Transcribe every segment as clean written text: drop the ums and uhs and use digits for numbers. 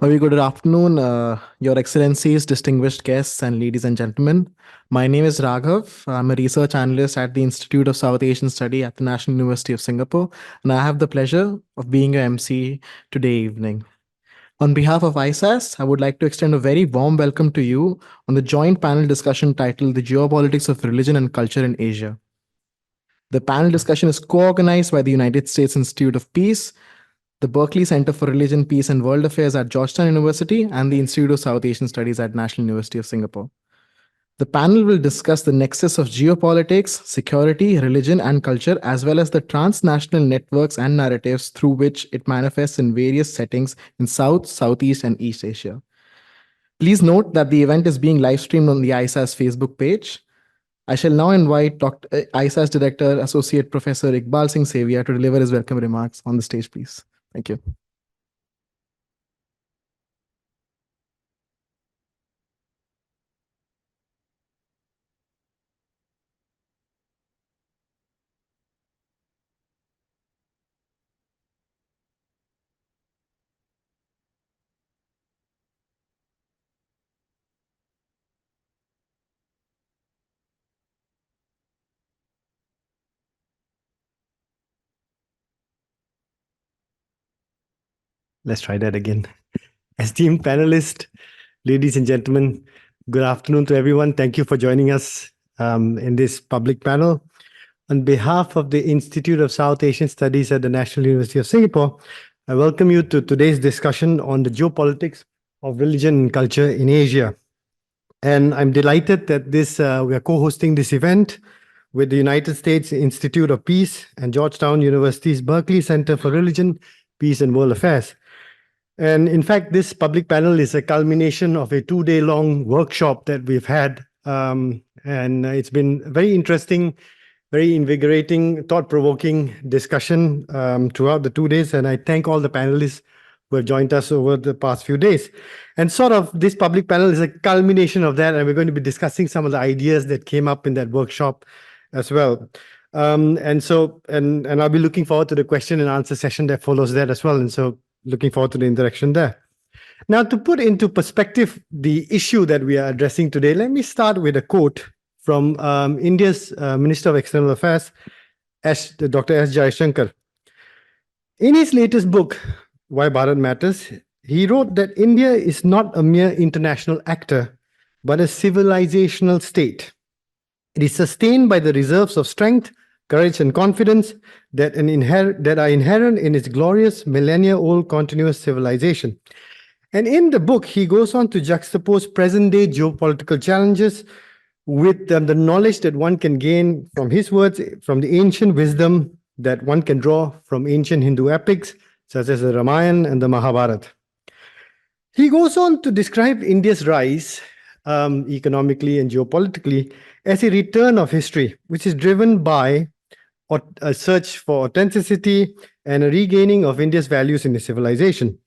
Very good afternoon, Your Excellencies, distinguished guests, and ladies and gentlemen. My name is Raghav. I'm a research analyst at the Institute of South Asian Study at the National University of Singapore, and I have the pleasure of being your MC today evening. On behalf of ISAS, I would like to extend a very warm welcome to you on the joint panel discussion titled The Geopolitics of Religion and Culture in Asia. The panel discussion is co-organized by the United States Institute of Peace, the Berkeley Center for Religion, Peace and World Affairs at Georgetown University, and the Institute of South Asian Studies at National University of Singapore. The panel will discuss the nexus of geopolitics, security, religion, and culture, as well as the transnational networks and narratives through which it manifests in various settings in South, Southeast, and East Asia. Please note that the event is being live streamed on the ISAS Facebook page. I shall now invite ISAS Director, Associate Professor Iqbal Singh Sevia to deliver his welcome remarks on the stage, please. Thank you. Let's try that again. Esteemed panelists, ladies and gentlemen, good afternoon to everyone. Thank you for joining us in this public panel. On behalf of the Institute of South Asian Studies at the National University of Singapore, I welcome you to today's discussion on the geopolitics of religion and culture in Asia. And I'm delighted that we are co-hosting this event with the United States Institute of Peace and Georgetown University's Berkeley Center for Religion, Peace and World Affairs. And in fact, this public panel is a culmination of a 2-day-long workshop that we've had. And it's been very interesting, very invigorating, thought-provoking discussion throughout the 2 days. And I thank all the panelists who have joined us over the past few days. And sort of this public panel is a culmination of that. And we're going to be discussing some of the ideas that came up in that workshop as well. And I'll be looking forward to the question and answer session that follows that as well. And so looking forward to the interaction there. Now, to put into perspective the issue that we are addressing today, let me start with a quote from India's Minister of External Affairs, Dr. S. Jaishankar. In his latest book, Why Bharat Matters, he wrote that India is not a mere international actor, but a civilizational state. It is sustained by the reserves of strength, courage, and confidence that are inherent in its glorious millennia-old continuous civilization. And in the book, he goes on to juxtapose present-day geopolitical challenges with the knowledge that one can gain from his words, from the ancient wisdom that one can draw from ancient Hindu epics, such as the Ramayana and the Mahabharata. He goes on to describe India's rise economically and geopolitically as a return of history, which is driven by a search for authenticity and a regaining of India's values in the civilization.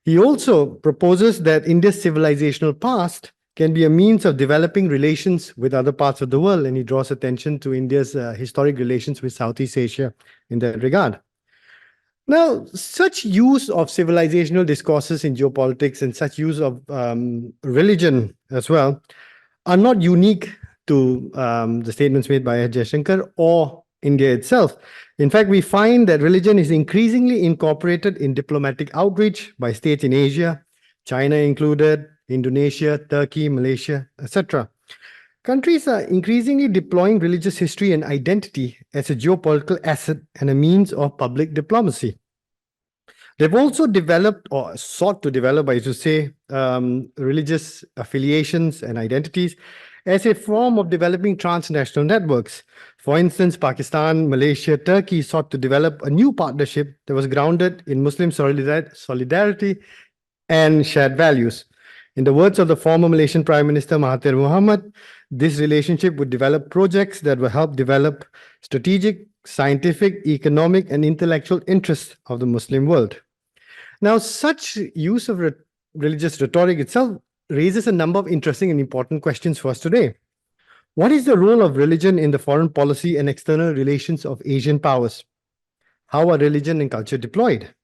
He also proposes that India's civilizational past can be a means of developing relations with other parts of the world, and he draws attention to India's historic relations with Southeast Asia in that regard. Now, such use of civilizational discourses in geopolitics and such use of religion as well are not unique to the statements made by Jaishankar or India itself. In fact, we find that religion is increasingly incorporated in diplomatic outreach by states in Asia, China included, Indonesia, Turkey, Malaysia, etc. Countries are increasingly deploying religious history and identity as a geopolitical asset and a means of public diplomacy. They've also developed, or sought to develop, I should say, religious affiliations and identities as a form of developing transnational networks. For instance, Pakistan, Malaysia, Turkey sought to develop a new partnership that was grounded in Muslim solidarity and shared values. In the words of the former Malaysian Prime Minister Mahathir Mohamad, this relationship would develop projects that will help develop strategic, scientific, economic, and intellectual interests of the Muslim world. Now, such use of religious rhetoric itself raises a number of interesting and important questions for us today. What is the role of religion in the foreign policy and external relations of Asian powers? How are religion and culture deployed?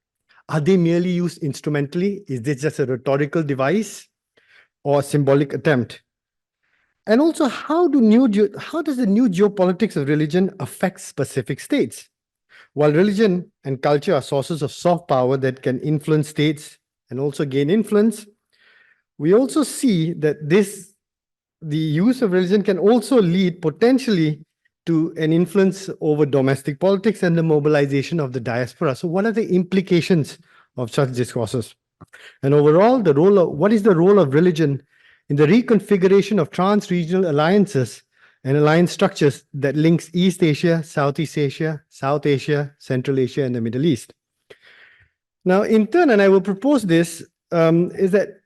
Are they merely used instrumentally? Is this just a rhetorical device or symbolic attempt? And also, how does the new geopolitics of religion affect specific states? While religion and culture are sources of soft power that can influence states and also gain influence, we also see that the use of religion can also lead potentially to an influence over domestic politics and the mobilization of the diaspora. So what are the implications of such discourses? And overall, what is the role of religion in the reconfiguration of trans-regional alliances and alliance structures that links East Asia, Southeast Asia, South Asia, Central Asia, and the Middle East? Now, in turn, and I will propose this, is that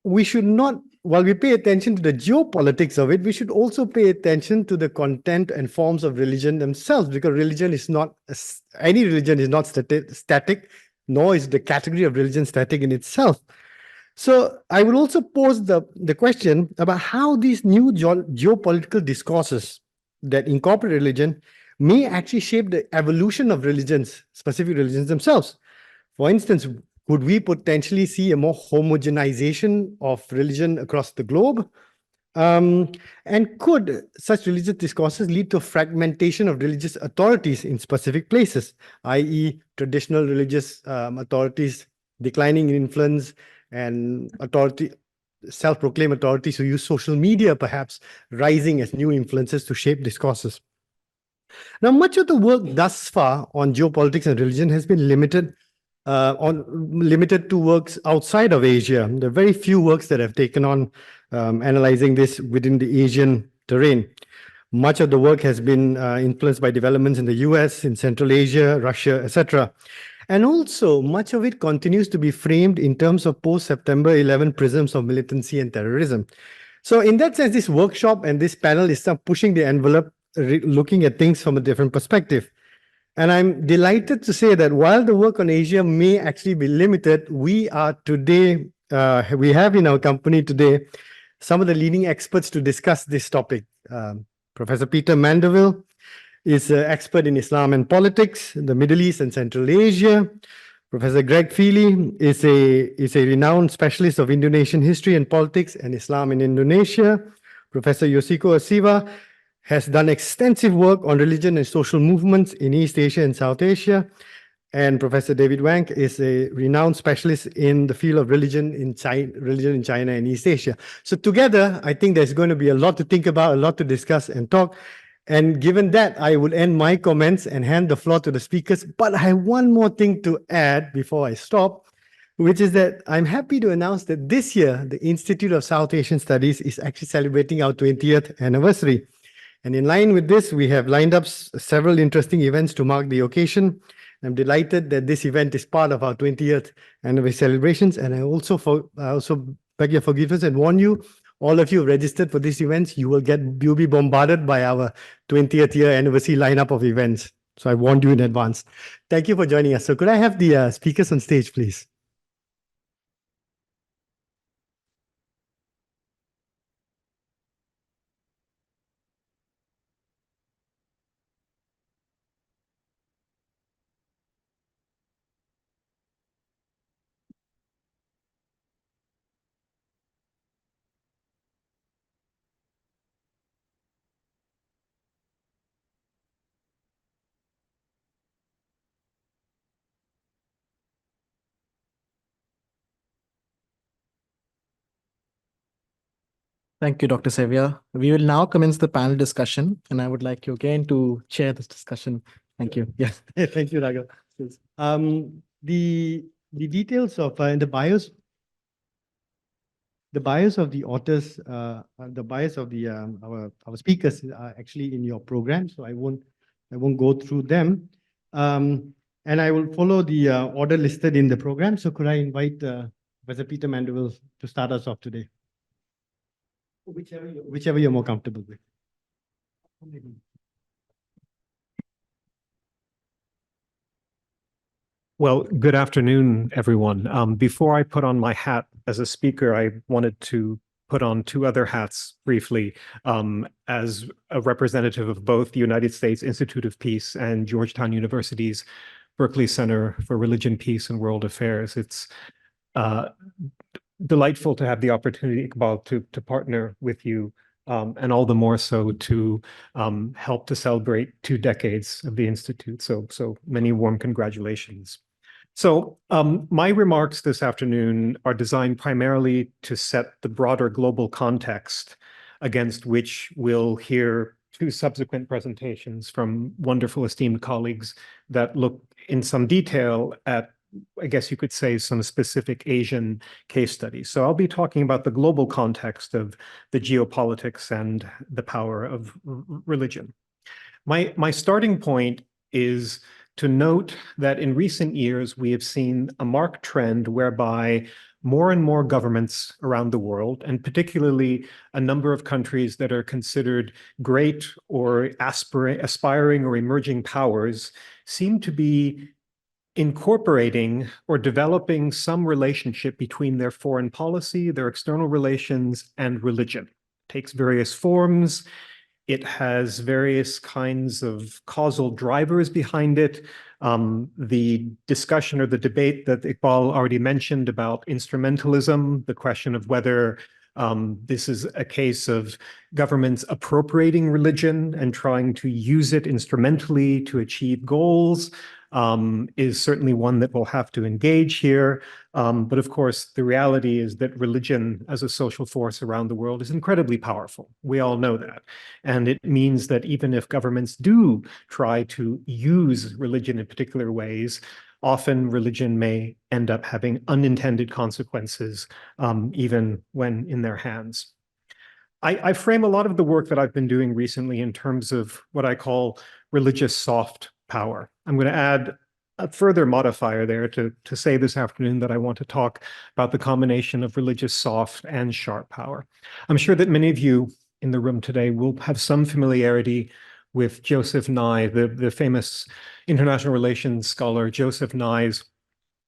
we should not, while we pay attention to the geopolitics of it, we should also pay attention to the content and forms of religion themselves, because any religion is not static, nor is the category of religion static in itself. So I will also pose the question about how these new geopolitical discourses that incorporate religion may actually shape the evolution of religions, specific religions themselves. For instance, could we potentially see a more homogenization of religion across the globe? And could such religious discourses lead to fragmentation of religious authorities in specific places, i.e. traditional religious authorities declining in influence and self-proclaimed authorities who use social media perhaps rising as new influences to shape discourses? Now, much of the work thus far on geopolitics and religion has been limited to works outside of Asia. There are very few works that have taken on analyzing this within the Asian terrain. Much of the work has been influenced by developments in the US, in Central Asia, Russia, etc. And also, much of it continues to be framed in terms of post-September 11 prisms of militancy and terrorism. So in that sense, this workshop and this panel is pushing the envelope, looking at things from a different perspective. And I'm delighted to say that while the work on Asia may actually be limited, we have in our company today some of the leading experts to discuss this topic. Professor Peter Mandeville is an expert in Islam and politics, the Middle East and Central Asia. Professor Greg Feely is a renowned specialist of Indonesian history and politics and Islam in Indonesia. Professor Yoshiko Asiwa has done extensive work on religion and social movements in East Asia and South Asia. And Professor David Wang is a renowned specialist in the field of religion in China and East Asia. So together, I think there's going to be a lot to think about, a lot to discuss and talk. And given that, I will end my comments and hand the floor to the speakers. But I have one more thing to add before I stop, which is that I'm happy to announce that this year, the Institute of South Asian Studies is actually celebrating our 20th anniversary. And in line with this, we have lined up several interesting events to mark the occasion. I'm delighted that this event is part of our 20th anniversary celebrations. And I also beg your forgiveness and warn you, all of you registered for these events, you'll be bombarded by our 20th year anniversary lineup of events. So I warned you in advance. Thank you for joining us. So could I have the speakers on stage, please? Thank you, Dr. Sevier. We will now commence the panel discussion, and I would like you again to chair this discussion. Thank you. Yes. Thank you, Raghav. The details of the bios of the authors, the bios of the our speakers are actually in your program, so I won't go through them. And I will follow the order listed in the program. So could I invite Professor Peter Mandeville to start us off today? Whichever you're more comfortable with. Well, good afternoon, everyone. Before I put on my hat as a speaker, I wanted to put on two other hats briefly as a representative of both the United States Institute of Peace and Georgetown University's Berkeley Center for Religion, Peace, and World Affairs. It's delightful to have the opportunity, Iqbal, to partner with you, and all the more so to help to celebrate 2 decades of the Institute. So many warm congratulations. So my remarks this afternoon are designed primarily to set the broader global context against which we'll hear 2 subsequent presentations from wonderful esteemed colleagues that look in some detail at, I guess you could say, some specific Asian case studies. So I'll be talking about the global context of the geopolitics and the power of religion. My starting point is to note that in recent years, we have seen a marked trend whereby more and more governments around the world, and particularly a number of countries that are considered great or aspiring or emerging powers, seem to be incorporating or developing some relationship between their foreign policy, their external relations, and religion. It takes various forms. It has various kinds of causal drivers behind it. The discussion or the debate that Iqbal already mentioned about instrumentalism, the question of whether this is a case of governments appropriating religion and trying to use it instrumentally to achieve goals, is certainly one that we'll have to engage here. But of course, the reality is that religion as a social force around the world is incredibly powerful. We all know that. And it means that even if governments do try to use religion in particular ways, often religion may end up having unintended consequences, even when in their hands. I frame a lot of the work that I've been doing recently in terms of what I call religious soft power. I'm going to add a further modifier there to say this afternoon that I want to talk about the combination of religious soft and sharp power. I'm sure that many of you in the room today will have some familiarity with Joseph Nye, the famous international relations scholar Joseph Nye's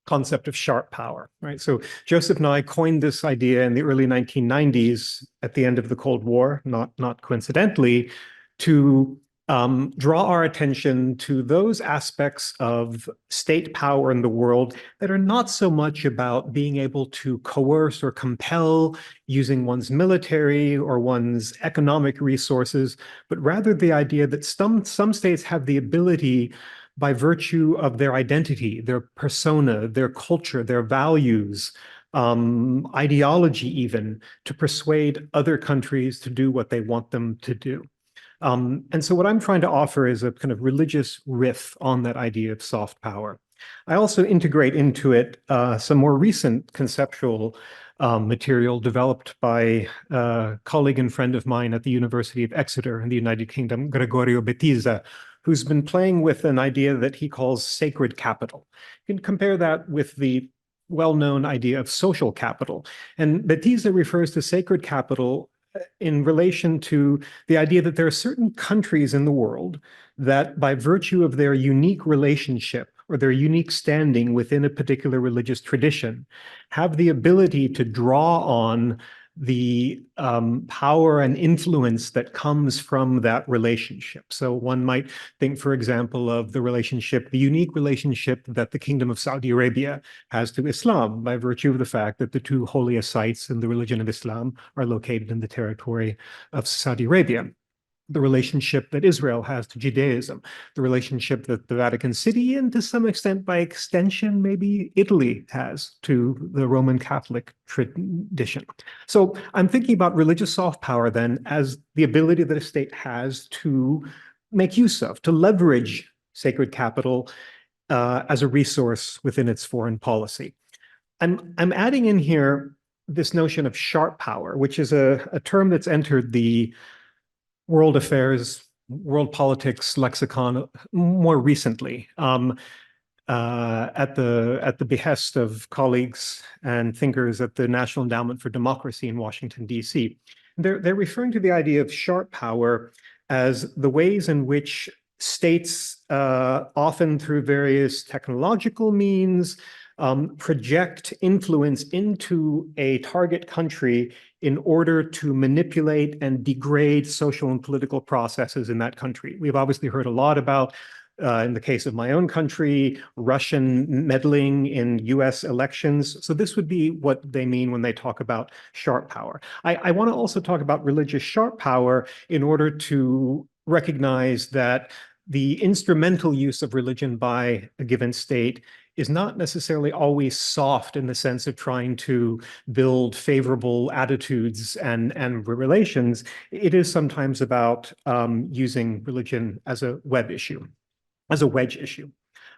concept of sharp power, right? So Joseph Nye coined this idea in the early 1990s at the end of the Cold War, not coincidentally, to draw our attention to those aspects of state power in the world that are not so much about being able to coerce or compel using one's military or one's economic resources, but rather the idea that some states have the ability, by virtue of their identity, their persona, their culture, their values, ideology even, to persuade other countries to do what they want them to do. And so what I'm trying to offer is a kind of religious riff on that idea of soft power. I also integrate into it some more recent conceptual material developed by a colleague and friend of mine at the University of Exeter in the United Kingdom, Gregorio Bettiza, who's been playing with an idea that he calls sacred capital. You can compare that with the well-known idea of social capital. And Bettiza refers to sacred capital in relation to the idea that there are certain countries in the world that, by virtue of their unique relationship or their unique standing within a particular religious tradition, have the ability to draw on the power and influence that comes from that relationship. So one might think, for example, of the unique relationship that the Kingdom of Saudi Arabia has to Islam by virtue of the fact that the 2 holiest sites in the religion of Islam are located in the territory of Saudi Arabia. The relationship that Israel has to Judaism, the relationship that the Vatican City, and to some extent, by extension, maybe Italy has to the Roman Catholic tradition. So I'm thinking about religious soft power then as the ability that a state has to make use of, to leverage sacred capital as a resource within its foreign policy. I'm adding in here this notion of sharp power, which is a term that's entered the world affairs, world politics lexicon more recently, at the behest of colleagues and thinkers at the National Endowment for Democracy in Washington, D.C. They're referring to the idea of sharp power as the ways in which states, often through various technological means, project influence into a target country in order to manipulate and degrade social and political processes in that country. We've obviously heard a lot about in the case of my own country, Russian meddling in US elections. So this would be what they mean when they talk about sharp power. I want to also talk about religious sharp power in order to recognize that the instrumental use of religion by a given state is not necessarily always soft in the sense of trying to build favorable attitudes and relations. It is sometimes about using religion as a wedge issue.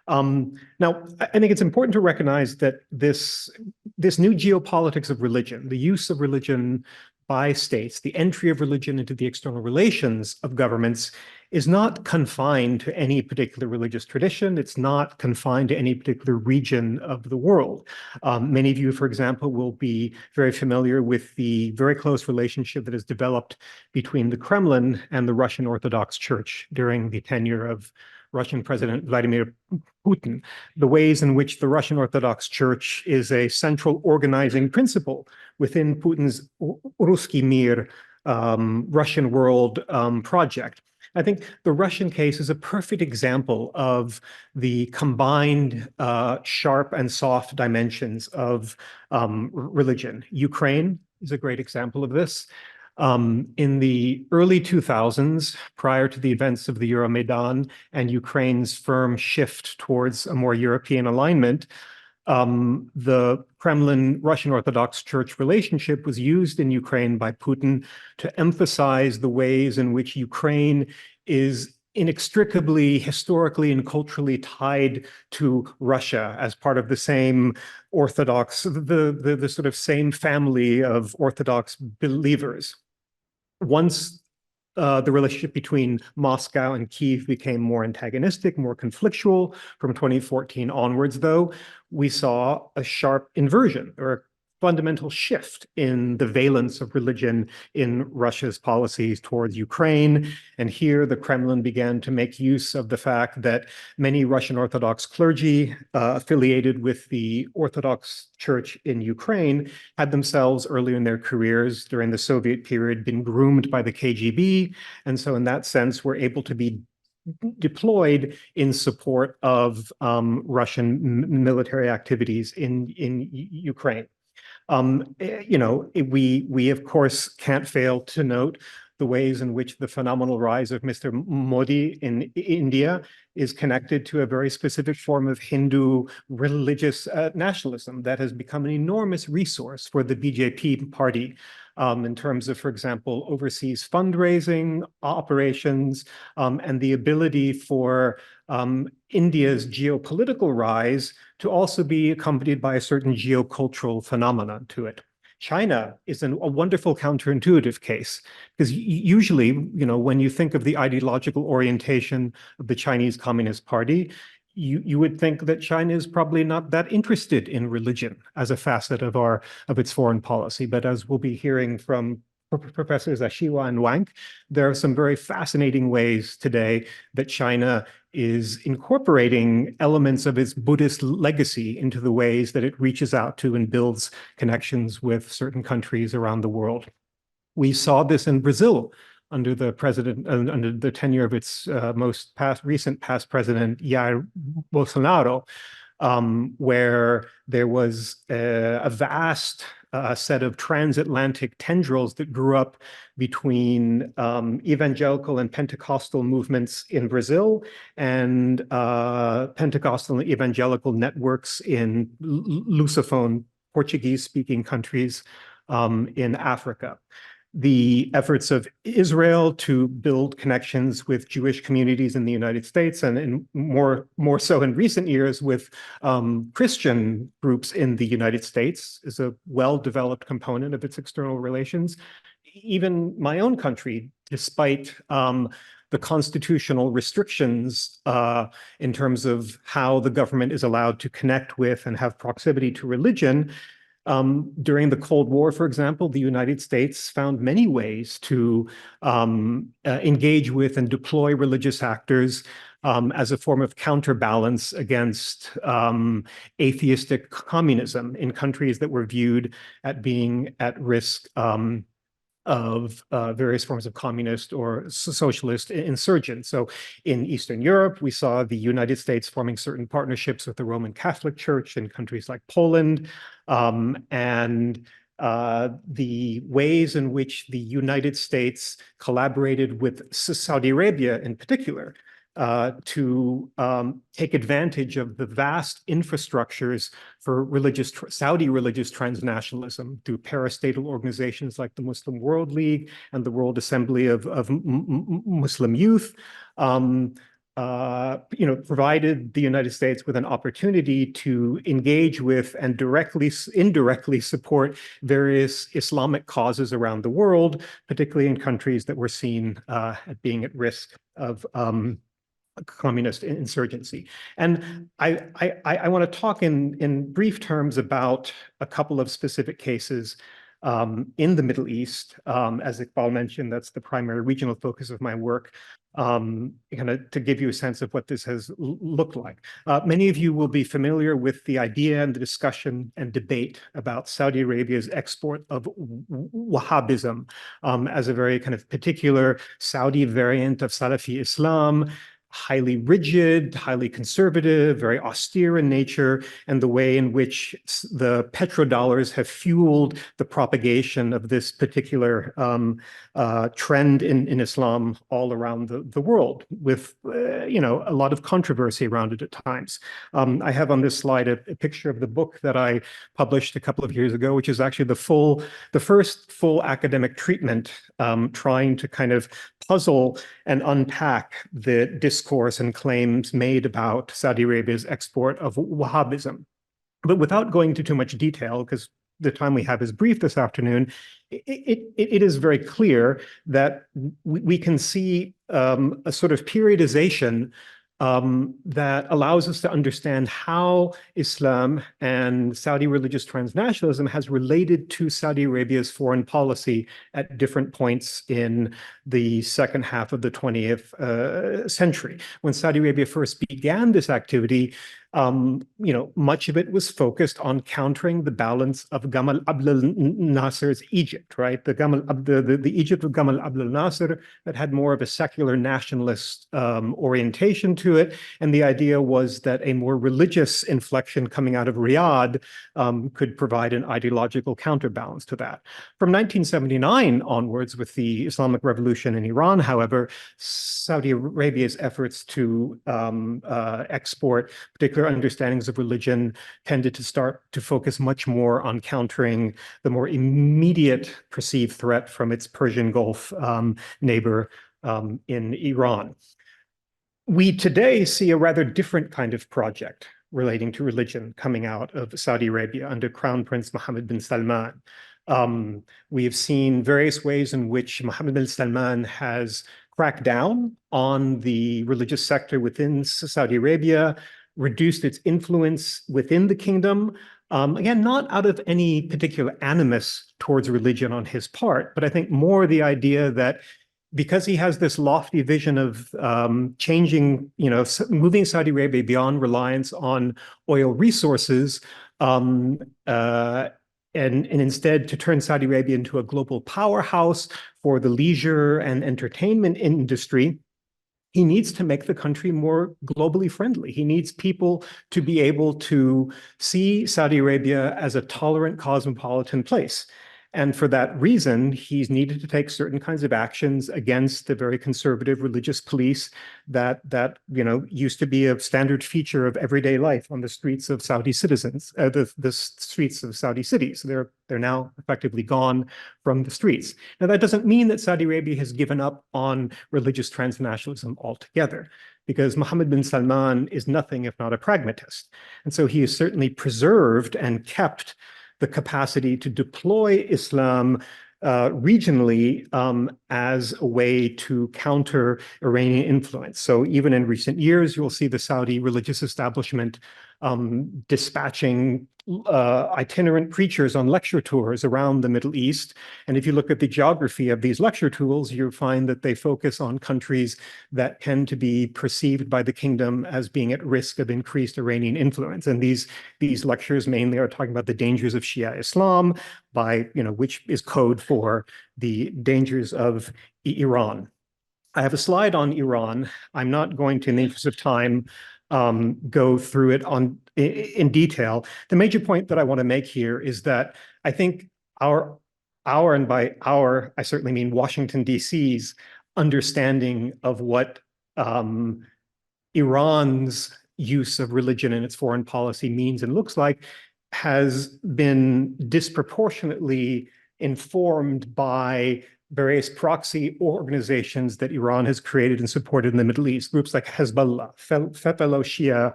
Now, I think it's important to recognize that this new geopolitics of religion, the use of religion by states, the entry of religion into the external relations of governments, is not confined to any particular religious tradition. It's not confined to any particular region of the world. Many of you, for example, will be very familiar with the very close relationship that has developed between the Kremlin and the Russian Orthodox Church during the tenure of Russian President Vladimir Putin, the ways in which the Russian Orthodox Church is a central organizing principle within Putin's Ruski Mir, Russian world project. I think the Russian case is a perfect example of the combined sharp and soft dimensions of religion. Ukraine is a great example of this. In the early 2000s, prior to the events of the Euromaidan and Ukraine's firm shift towards a more European alignment, the Kremlin Russian Orthodox Church relationship was used in Ukraine by Putin to emphasize the ways in which Ukraine is inextricably, historically and culturally tied to Russia as part of the same Orthodox, the sort of same family of Orthodox believers. Once the relationship between Moscow and Kyiv became more antagonistic, more conflictual from 2014 onwards, though, we saw a sharp inversion or a fundamental shift in the valence of religion in Russia's policies towards Ukraine. And here the Kremlin began to make use of the fact that many Russian Orthodox clergy affiliated with the Orthodox Church in Ukraine had themselves early in their careers during the Soviet period been groomed by the KGB. And so in that sense, were able to be deployed in support of Russian military activities in Ukraine. We of course can't fail to note the ways in which the phenomenal rise of Mr. Modi in India is connected to a very specific form of Hindu religious nationalism that has become an enormous resource for the BJP party in terms of, for example, overseas fundraising operations and the ability for India's geopolitical rise to also be accompanied by a certain geocultural phenomenon to it. China is a wonderful counterintuitive case because usually, when you think of the ideological orientation of the Chinese Communist Party, you would think that China is probably not that interested in religion as a facet of its foreign policy. But as we'll be hearing from Professors Ashiwa and Wang, there are some very fascinating ways today that China is incorporating elements of its Buddhist legacy into the ways that it reaches out to and builds connections with certain countries around the world. We saw this in Brazil under the tenure of its recent past president, Jair Bolsonaro, where there was a vast set of transatlantic tendrils that grew up between evangelical and Pentecostal movements in Brazil and Pentecostal and evangelical networks in Lusophone Portuguese-speaking countries in Africa. The efforts of Israel to build connections with Jewish communities in the United States and more so in recent years with Christian groups in the United States is a well-developed component of its external relations. Even my own country, despite the constitutional restrictions in terms of how the government is allowed to connect with and have proximity to religion, during the Cold War, for example, the United States found many ways to engage with and deploy religious actors as a form of counterbalance against atheistic communism in countries that were viewed at being at risk of various forms of communist or socialist insurgents. So in Eastern Europe, we saw the United States forming certain partnerships with the Roman Catholic Church in countries like Poland, and the ways in which the United States collaborated with Saudi Arabia in particular to take advantage of the vast infrastructures for Saudi religious transnationalism through parastatal organizations like the Muslim World League and the World Assembly of Muslim Youth. Provided the United States with an opportunity to engage with and indirectly support various Islamic causes around the world, particularly in countries that were seen at being at risk of communist insurgency. And I want to talk in brief terms about a couple of specific cases in the Middle East. As Iqbal mentioned, that's the primary regional focus of my work, kind of to give you a sense of what this has looked like. Many of you will be familiar with the idea and the discussion and debate about Saudi Arabia's export of Wahhabism as a very kind of particular Saudi variant of Salafi Islam, highly rigid, highly conservative, very austere in nature, and the way in which the petrodollars have fueled the propagation of this particular trend in Islam all around the world, with a lot of controversy around it at times. I have on this slide a picture of the book that I published a couple of years ago, which is actually the first full academic treatment trying to kind of puzzle and unpack the discourse and claims made about Saudi Arabia's export of Wahhabism. But without going into too much detail, because the time we have is brief this afternoon, it is very clear that we can see a sort of periodization that allows us to understand how Islam and Saudi religious transnationalism has related to Saudi Arabia's foreign policy at different points in the second half of the 20th century. When Saudi Arabia first began this activity, much of it was focused on countering the balance of Gamal Abdel Nasser's Egypt, right? The Egypt of Gamal Abdel Nasser that had more of a secular nationalist orientation to it. And the idea was that a more religious inflection coming out of Riyadh could provide an ideological counterbalance to that. From 1979 onwards, with the Islamic Revolution in Iran, however, Saudi Arabia's efforts to export particular understandings of religion tended to start to focus much more on countering the more immediate perceived threat from its Persian Gulf neighbor in Iran. We today see a rather different kind of project relating to religion coming out of Saudi Arabia under Crown Prince Mohammed bin Salman. We have seen various ways in which Mohammed bin Salman has cracked down on the religious sector within Saudi Arabia, reduced its influence within the kingdom, again, not out of any particular animus towards religion on his part, but I think more the idea that because he has this lofty vision of changing, moving Saudi Arabia beyond reliance on oil resources, and instead to turn Saudi Arabia into a global powerhouse for the leisure and entertainment industry, he needs to make the country more globally friendly. He needs people to be able to see Saudi Arabia as a tolerant cosmopolitan place. And for that reason, he's needed to take certain kinds of actions against the very conservative religious police that used to be a standard feature of everyday life on the streets of Saudi citizens, the streets of Saudi cities. They're now effectively gone from the streets. Now, that doesn't mean that Saudi Arabia has given up on religious transnationalism altogether, because Mohammed bin Salman is nothing if not a pragmatist. And so he has certainly preserved and kept the capacity to deploy Islam regionally as a way to counter Iranian influence. So even in recent years, you'll see the Saudi religious establishment dispatching itinerant preachers on lecture tours around the Middle East. And if you look at the geography of these lecture tours, you find that they focus on countries that tend to be perceived by the kingdom as being at risk of increased Iranian influence. And these lectures mainly are talking about the dangers of Shia Islam, which is code for the dangers of Iran. I have a slide on Iran. I'm not going to, in the interest of time, go through it in detail. The major point that I want to make here is that I think our, and by our, I certainly mean Washington, D.C.'s understanding of what Iran's use of religion in its foreign policy means and looks like has been disproportionately informed by various proxy organizations that Iran has created and supported in the Middle East, groups like Hezbollah, fellow Shia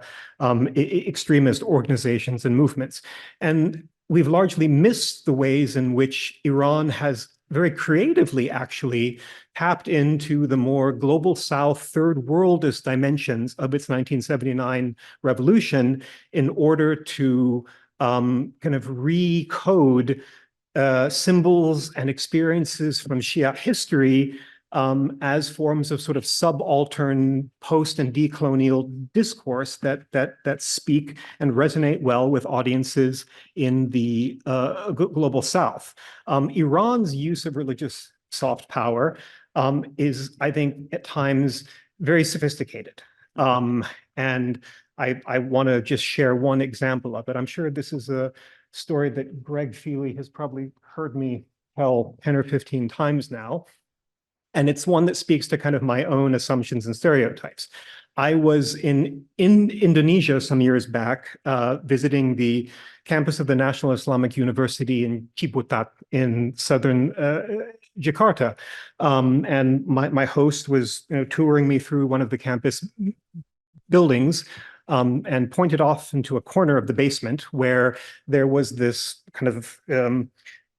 extremist organizations and movements. And we've largely missed the ways in which Iran has very creatively actually tapped into the more global South, third worldist dimensions of its 1979 revolution in order to kind of recode symbols and experiences from Shia history as forms of sort of subaltern post and decolonial discourse that speak and resonate well with audiences in the global South. Iran's use of religious soft power is, I think, at times very sophisticated. And I want to just share one example of it. I'm sure this is a story that Greg Feely has probably heard me tell 10 or 15 times now. And it's one that speaks to kind of my own assumptions and stereotypes. I was in Indonesia some years back, visiting the campus of the National Islamic University in Ciputat in southern Jakarta. And my host was touring me through one of the campus buildings, and pointed off into a corner of the basement where there was this kind of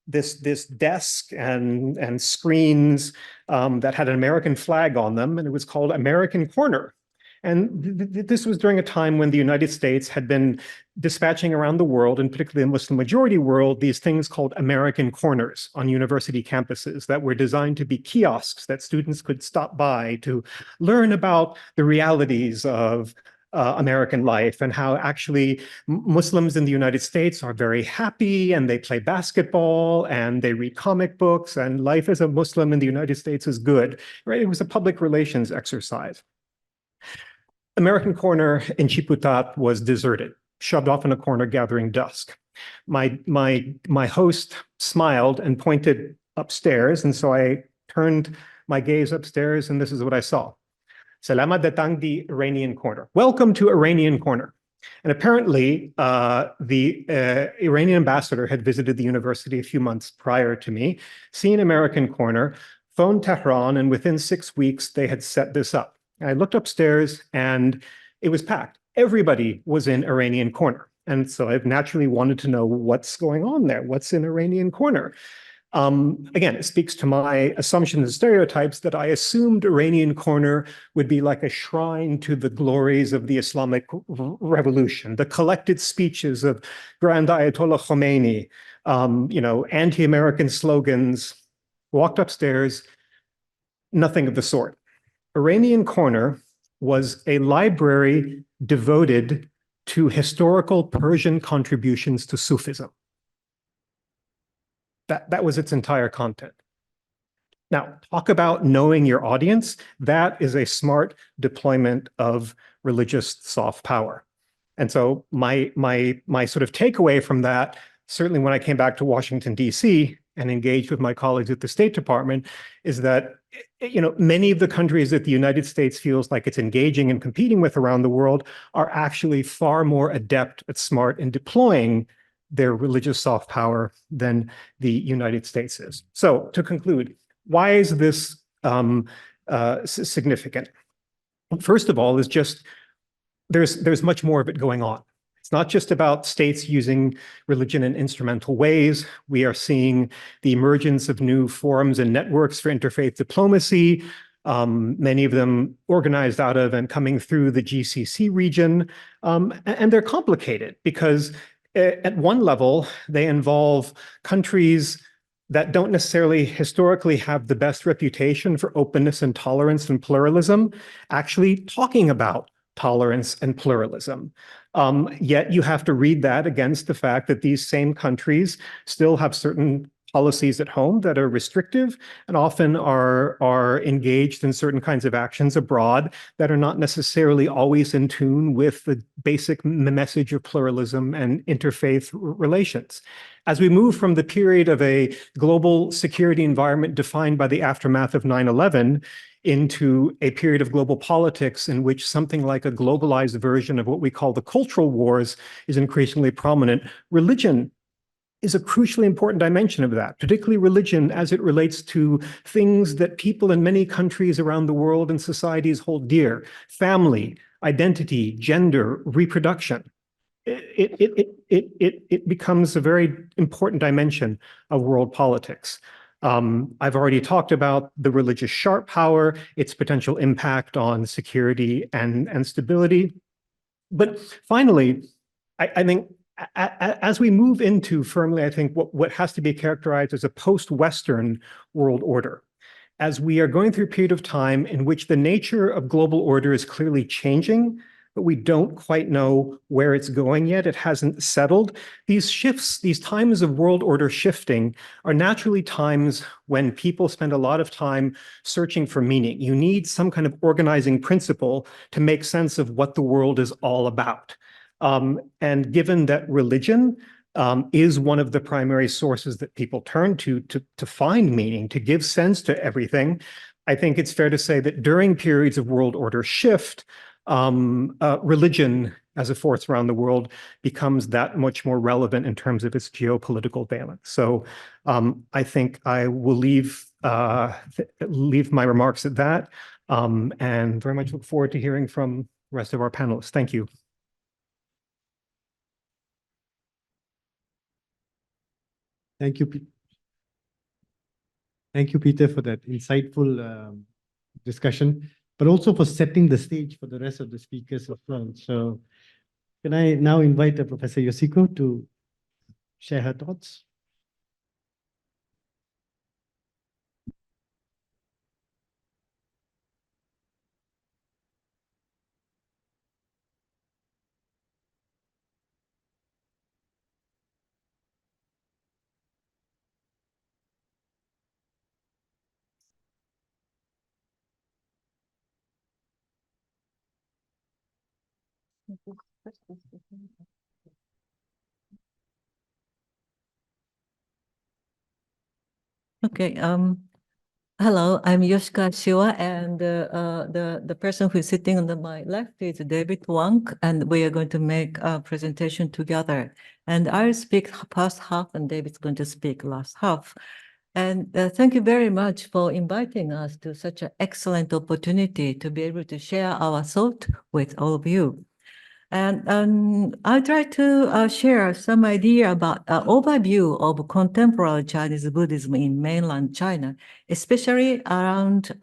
this desk and screens that had an American flag on them, and it was called American Corner. And this was during a time when the United States had been dispatching around the world, and particularly the Muslim majority world, these things called American Corners on university campuses that were designed to be kiosks that students could stop by to learn about the realities of American life and how actually Muslims in the United States are very happy and they play basketball and they read comic books and life as a Muslim in the United States is good, right? It was a public relations exercise. American Corner in Ciputat was deserted, shoved off in a corner gathering dust. My host smiled and pointed upstairs, and so I turned my gaze upstairs and this is what I saw. Selamat datang di Iranian Corner. Welcome to Iranian Corner. And apparently, the Iranian ambassador had visited the university a few months prior to me, seen American Corner, phoned Tehran, and within 6 weeks, they had set this up. And I looked upstairs and it was packed. Everybody was in Iranian Corner. And so I've naturally wanted to know what's going on there. What's in Iranian Corner? Again, it speaks to my assumptions and stereotypes that I assumed Iranian Corner would be like a shrine to the glories of the Islamic Revolution, the collected speeches of Grand Ayatollah Khomeini, anti-American slogans. Walked upstairs, nothing of the sort. Iranian Corner was a library devoted to historical Persian contributions to Sufism. That was its entire content. Now, talk about knowing your audience. That is a smart deployment of religious soft power. And so my sort of takeaway from that, certainly when I came back to Washington, D.C. and engaged with my colleagues at the State Department, is that many of the countries that the United States feels like it's engaging and competing with around the world are actually far more adept at smart in deploying their religious soft power than the United States is. So to conclude, why is this significant? First of all, is just there's much more of it going on. It's not just about states using religion in instrumental ways. We are seeing the emergence of new forums and networks for interfaith diplomacy. many of them organized out of and coming through the GCC region. And they're complicated because at one level, they involve countries that don't necessarily historically have the best reputation for openness and tolerance and pluralism, actually talking about tolerance and pluralism. Yet you have to read that against the fact that these same countries still have certain policies at home that are restrictive and often are engaged in certain kinds of actions abroad that are not necessarily always in tune with the basic message of pluralism and interfaith relations. As we move from the period of a global security environment defined by the aftermath of 9/11 into a period of global politics in which something like a globalized version of what we call the cultural wars is increasingly prominent, religion is a crucially important dimension of that, particularly religion as it relates to things that people in many countries around the world and societies hold dear: family, identity, gender, reproduction. It becomes a very important dimension of world politics. I've already talked about the religious sharp power, its potential impact on security and stability. But finally, I think as we move into firmly, I think what has to be characterized as a post-Western world order, as we are going through a period of time in which the nature of global order is clearly changing, but we don't quite know where it's going yet. It hasn't settled. These shifts, these times of world order shifting are naturally times when people spend a lot of time searching for meaning. You need some kind of organizing principle to make sense of what the world is all about. And given that religion is one of the primary sources that people turn to find meaning, to give sense to everything, I think it's fair to say that during periods of world order shift, religion as a force around the world becomes that much more relevant in terms of its geopolitical valence. So I think I will leave my remarks at that, and very much look forward to hearing from the rest of our panelists. Thank you. Thank you, Thank you, Peter, for that insightful discussion, but also for setting the stage for the rest of the speakers as well. So can I now invite Professor Yoshiko to share her thoughts? Okay. Hello, I'm Yoshika Shiwa, and the person who is sitting on my left is David Wang, and we are going to make a presentation together. And I'll speak first half, and David's going to speak last half. And thank you very much for inviting us to such an excellent opportunity to be able to share our thought with all of you. And I'll try to share some idea about an overview of contemporary Chinese Buddhism in mainland China, especially around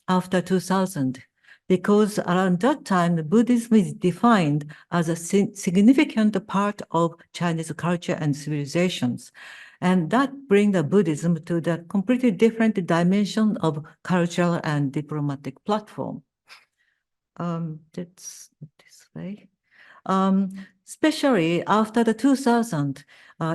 after 2000, because around that time, Buddhism is defined as a significant part of Chinese culture and civilizations. And that brings the Buddhism to the completely different dimension of cultural and diplomatic platform. That's this way. Especially after the 2000,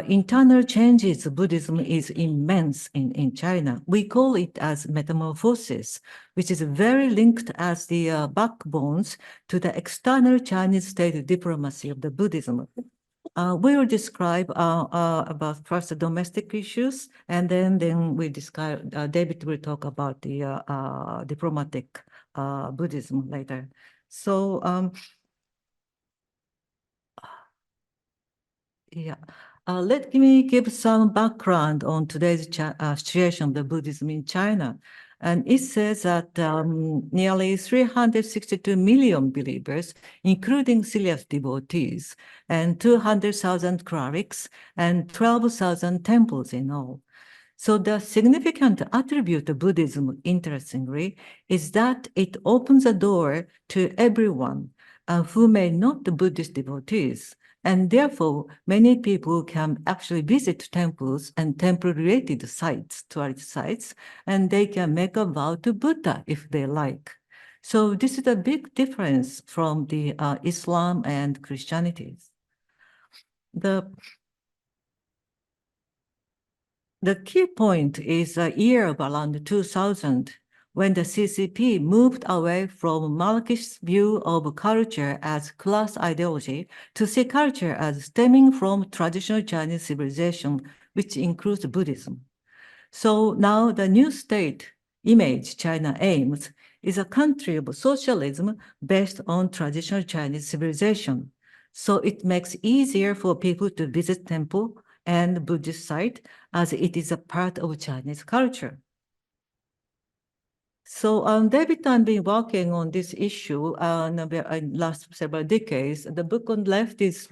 internal changes, Buddhism is immense in China. We call it as metamorphosis, which is very linked as the backbones to the external Chinese state diplomacy of the Buddhism. We will describe about first the domestic issues, and then we describe, David will talk about the diplomatic Buddhism later. So, yeah, let me give some background on today's situation of the Buddhism in China. And it says that nearly 362 million believers, including serious devotees, and 200,000 clerics, and 12,000 temples in all. So the significant attribute of Buddhism, interestingly, is that it opens a door to everyone who may not be Buddhist devotees. And therefore, many people can actually visit temples and temple-related sites, tourist sites, and they can make a vow to Buddha if they like. So this is a big difference from the Islam and Christianity. The key point is a year of around 2000, when the CCP moved away from Marxist view of culture as class ideology to see culture as stemming from traditional Chinese civilization, which includes Buddhism. So now the new state image China aims is a country of socialism based on traditional Chinese civilization. So it makes easier for people to visit temple and Buddhist site as it is a part of Chinese culture. So David and I have been working on this issue in the last several decades. The book on the left is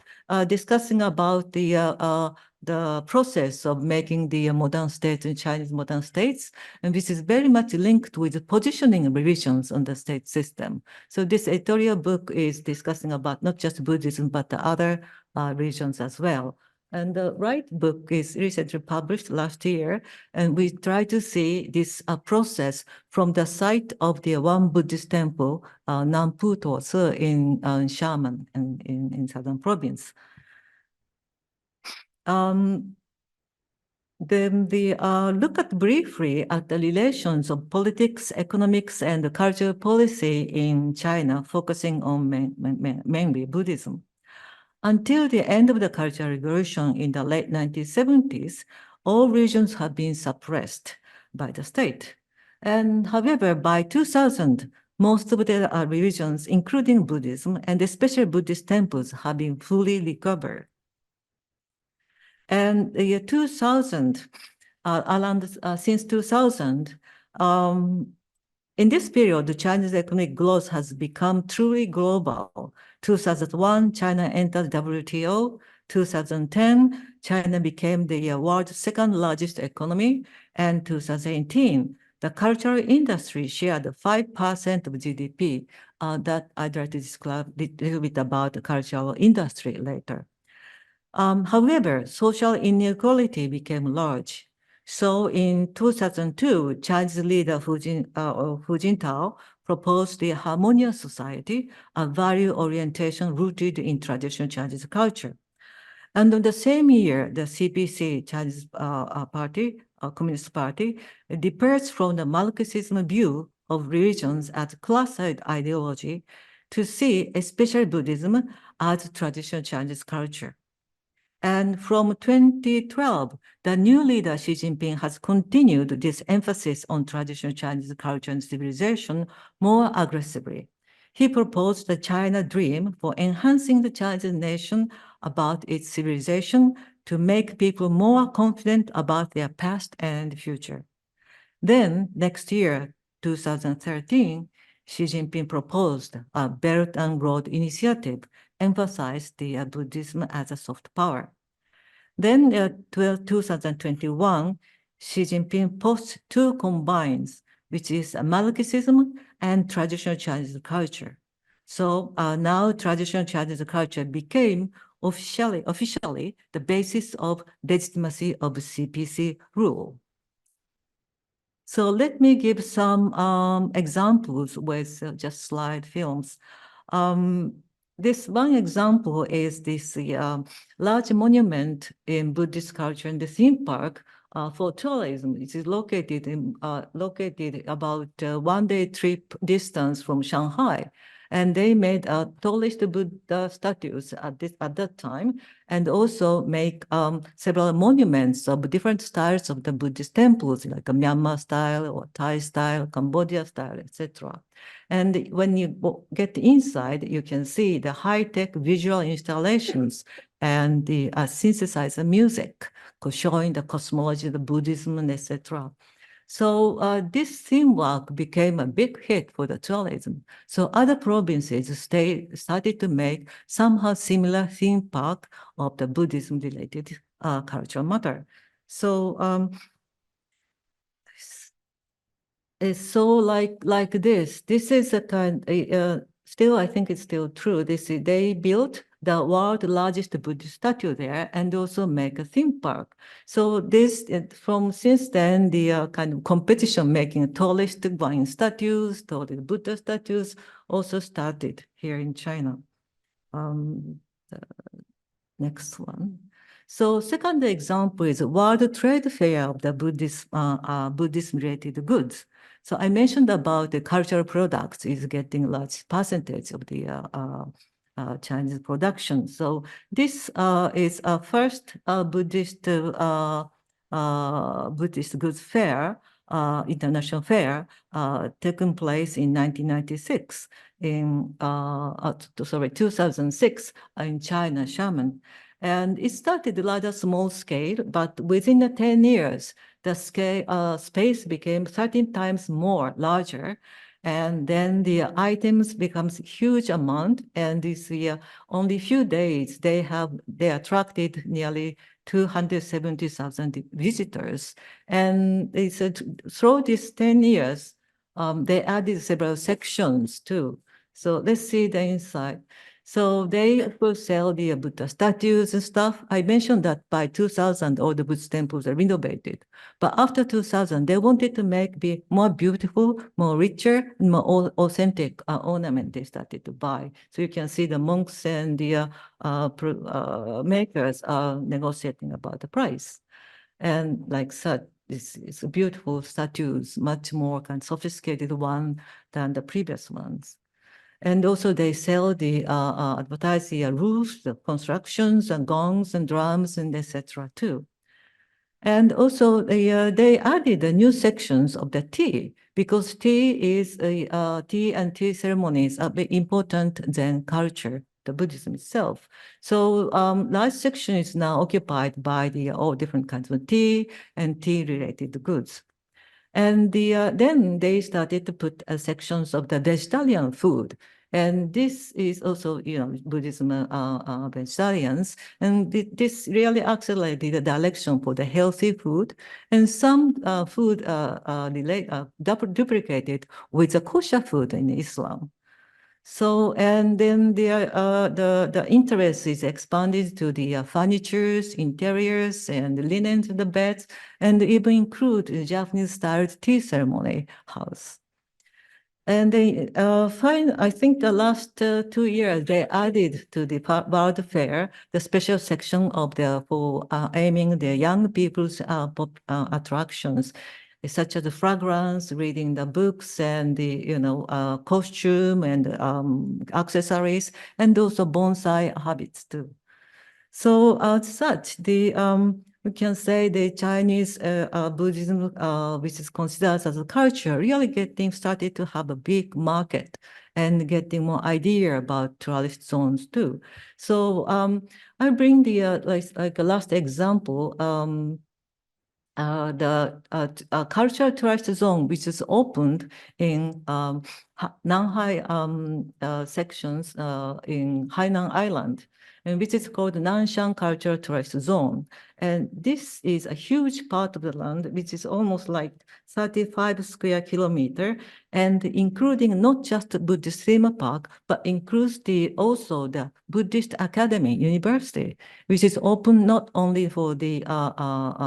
discussing about the process of making the modern states and Chinese modern states, and this is very much linked with the positioning religions on the state system. So this editorial book is discussing about not just Buddhism, but the other religions as well. And the right book is recently published last year, and we try to see this process from the site of the one Buddhist temple, Nampu Tosu in Xiamen in southern province. Then look at briefly at the relations of politics, economics, and cultural policy in China, focusing on mainly Buddhism. Until the end of the Cultural Revolution in the late 1970s, all religions have been suppressed by the state. And however, by 2000, most of the religions, including Buddhism and especially Buddhist temples, have been fully recovered. And the year 2000, since 2000, in this period, the Chinese economic growth has become truly global. 2001, China entered WTO. 2010, China became the world's second largest economy. And 2018, the cultural industry shared 5% of GDP. That I'd like to describe a little bit about the cultural industry later. However, social inequality became large. So in 2002, Chinese leader Hu Jintao proposed the harmonious society, a value orientation rooted in traditional Chinese culture. And in the same year, the CPC, Chinese Party, Communist Party, departs from the Marxism view of religions as class ideology to see especially Buddhism as traditional Chinese culture. And from 2012, the new leader, Xi Jinping, has continued this emphasis on traditional Chinese culture and civilization more aggressively. He proposed the China Dream for enhancing the Chinese nation about its civilization to make people more confident about their past and future. Then, next year, 2013, Xi Jinping proposed a Belt and Road Initiative, emphasized the Buddhism as a soft power. Then, 2021, Xi Jinping posts two combines, which is Marxism and traditional Chinese culture. So now traditional Chinese culture became officially the basis of legitimacy of CPC rule. So let me give some examples with just slide films. This one example is this large monument in Buddhist culture in the theme park for tourism. It is located about one-day trip distance from Shanghai. And they made tallest Buddha statues at that time, and also make several monuments of different styles of the Buddhist temples, like a Myanmar style or Thai style, Cambodia style, etc. And when you get inside, you can see the high-tech visual installations and the synthesizer music showing the cosmology, the Buddhism, and etc. So this theme work became a big hit for the tourism. So other provinces started to make somehow similar theme park of the Buddhism-related cultural matter. So is so like this. This is a kind, still, I think it's still true. They built the world's largest Buddhist statue there and also make a theme park. So since then, the kind of competition making tallest Buddha statues, tallest Buddha statues also started here in China. The next one. So second example is World Trade Fair of the Buddhism-related goods. So I mentioned about the cultural products is getting large percentage of the Chinese production. So this is a first Buddhist goods fair, international fair, taken place in 1996 in 2006 in China, Xiamen. And it started rather small scale, but within the 10 years, the space became 13 times more larger. And then the items becomes huge amount. And this year, only few days, they attracted nearly 270,000 visitors. And they said through these 10 years, they added several sections too. So let's see the inside. So they will sell the Buddha statues and stuff. I mentioned that by 2000, all the Buddhist temples are renovated. But after 2000, they wanted to be more beautiful, more richer, and more authentic ornament they started to buy. So you can see the monks and the makers are negotiating about the price. And like such, it's beautiful statues, much more kind of sophisticated one than the previous ones. And also they sell advertise the roofs, the constructions and gongs and drums and etc. too. And also they added the new sections of the tea because tea and tea ceremonies are very important than culture, the Buddhism itself. So large section is now occupied by all different kinds of tea and tea related goods. And then they started to put sections of the vegetarian food. And this is also, Buddhism vegetarians. And this really accelerated the direction for the healthy food. And some food duplicated with the kosher food in Islam. So, and then the interest is expanded to the furnitures, interiors, and the linens of the beds, and even include the Japanese-style tea ceremony house. And they I think the last 2 years, they added to the World Fair the special section of for aiming the young people's attractions, such as the fragrance, reading the books, and the costume and accessories, and also bonsai habits too. So as such, we can say the Chinese Buddhism, which is considered as a culture, really started to have a big market and getting more idea about tourist zones too. So I bring the like a last example. The cultural tourist zone, which is opened in Nanhai sections in Hainan Island, and which is called Nanshan Cultural Tourist Zone. And this is a huge part of the land, which is almost like 35 square kilometer, and including not just the Buddhist theme park, but includes also the Buddhist Academy University, which is open not only for the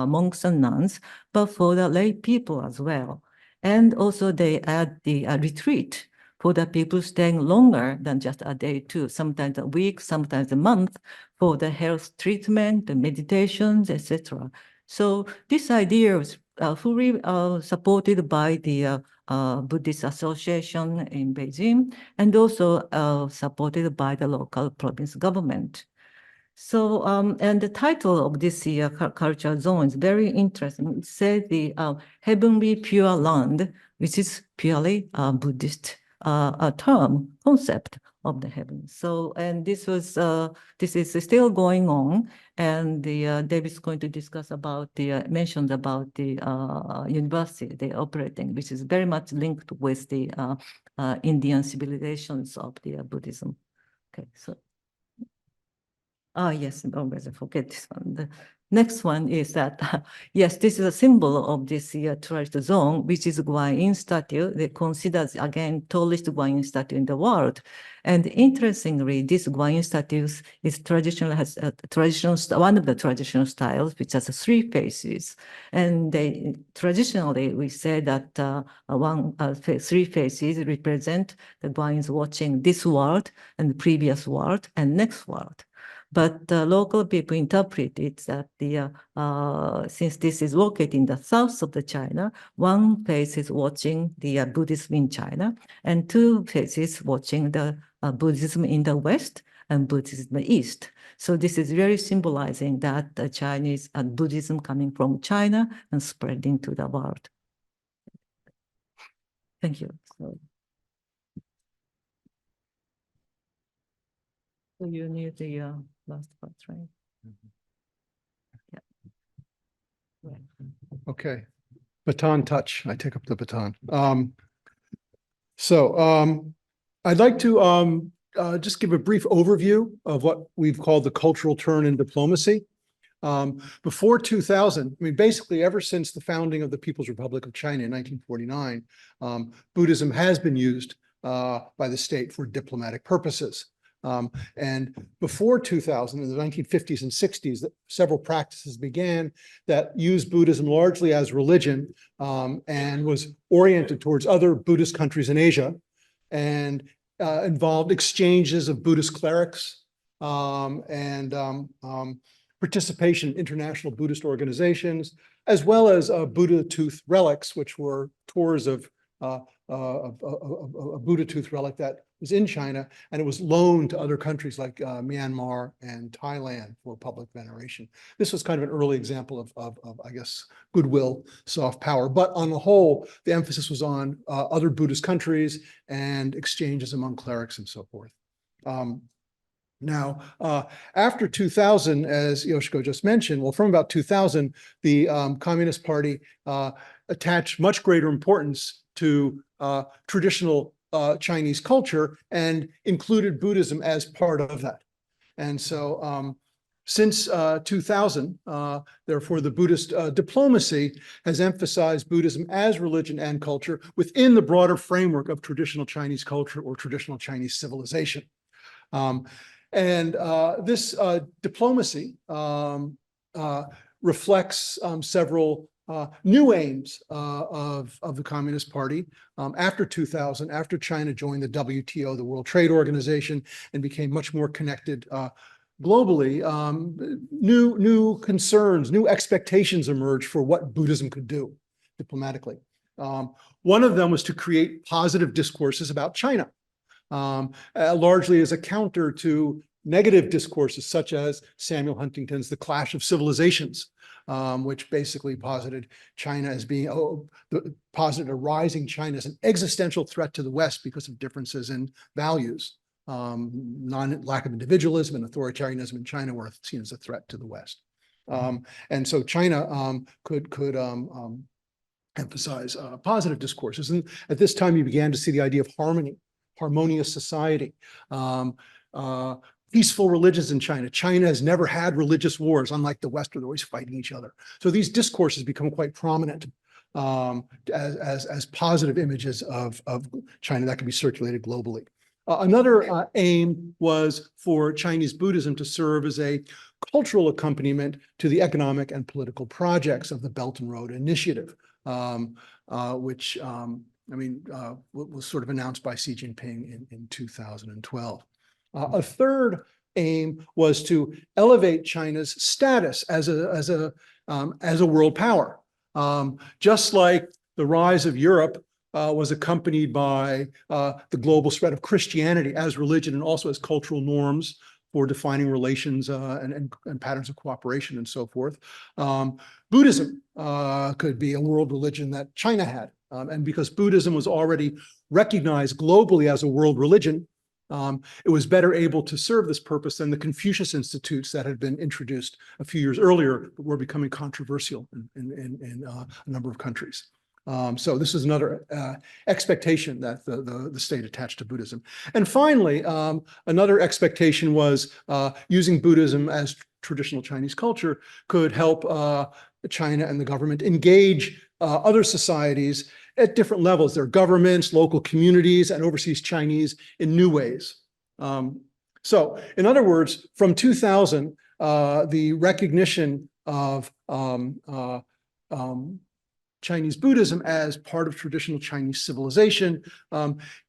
monks and nuns, but for the lay people as well. And also they add the retreat for the people staying longer than just a day too, sometimes a week, sometimes a month, for the health treatment, the meditations, etc. So this idea was fully supported by the Buddhist Association in Beijing, and also supported by the local province government. So, and the title of this cultural zone is very interesting. It says the heavenly pure land, which is purely Buddhist concept of the heaven. So, and this is still going on, and David's going to discuss about mentioned about the university they operating, which is very much linked with the Indian civilizations of the Buddhism. Okay, so. Yes, always I forget this one. The Next one is that, yes, this is a symbol of this tourist zone, which is Guanyin statue. They consider, again, tallest Guanyin statue in the world. And interestingly, this Guanyin statue is traditional, has a traditional, one of the traditional styles, which has three faces. And they traditionally, we say that three faces represent the Guanyins watching this world and the previous world and next world. But local people interpret it that since this is located in the south of the China, one face is watching the Buddhism in China, and two faces watching the Buddhism in the west and Buddhism in the east. So this is very symbolizing that the Chinese Buddhism coming from China and spreading to the world. Thank you. So you need the last part, right? Yeah. Okay. Baton touch. I take up the baton. I'd like to just give a brief overview of what we've called the cultural turn in diplomacy. Before 2000, I mean, basically ever since the founding of the People's Republic of China in 1949, Buddhism has been used by the state for diplomatic purposes. And before 2000, in the 1950s and 60s, several practices began that used Buddhism largely as religion and was oriented towards other Buddhist countries in Asia and involved exchanges of Buddhist clerics and participation in international Buddhist organizations, as well as Buddha tooth relics, which were tours of a Buddha tooth relic that was in China, and it was loaned to other countries like Myanmar and Thailand for public veneration. This was kind of an early example of I guess, goodwill, soft power. But on the whole, the emphasis was on other Buddhist countries and exchanges among clerics and so forth. Now, after 2000, as Yoshiko just mentioned, well, from about 2000, the Communist Party attached much greater importance to traditional Chinese culture and included Buddhism as part of that. And so since 2000, therefore, the Buddhist diplomacy has emphasized Buddhism as religion and culture within the broader framework of traditional Chinese culture or traditional Chinese civilization. This diplomacy reflects several new aims of the Communist Party after 2000, after China joined the WTO, the World Trade Organization, and became much more connected globally. New concerns, new expectations emerged for what Buddhism could do diplomatically. One of them was to create positive discourses about China, largely as a counter to negative discourses such as Samuel Huntington's The Clash of Civilizations, which basically posited China as being, posited a rising China as an existential threat to the West because of differences in values. Lack of individualism and authoritarianism in China were seen as a threat to the West. And so China could emphasize positive discourses. And at this time, you began to see the idea of harmony, harmonious society, peaceful religions in China. China has never had religious wars, unlike the West, where they're always fighting each other. So these discourses become quite prominent as positive images of China that can be circulated globally. Another aim was for Chinese Buddhism to serve as a cultural accompaniment to the economic and political projects of the Belt and Road Initiative, which was sort of announced by Xi Jinping in 2012. A third aim was to elevate China's status as a world power, just like the rise of Europe was accompanied by the global spread of Christianity as religion and also as cultural norms for defining relations and patterns of cooperation and so forth. Buddhism could be a world religion that China had. And because Buddhism was already recognized globally as a world religion, it was better able to serve this purpose than the Confucius institutes that had been introduced a few years earlier, but were becoming controversial in a number of countries. So this is another expectation that the state attached to Buddhism. And finally, another expectation was using Buddhism as traditional Chinese culture could help China and the government engage other societies at different levels, their governments, local communities, and overseas Chinese in new ways. So in other words, from 2000, the recognition of Chinese Buddhism as part of traditional Chinese civilization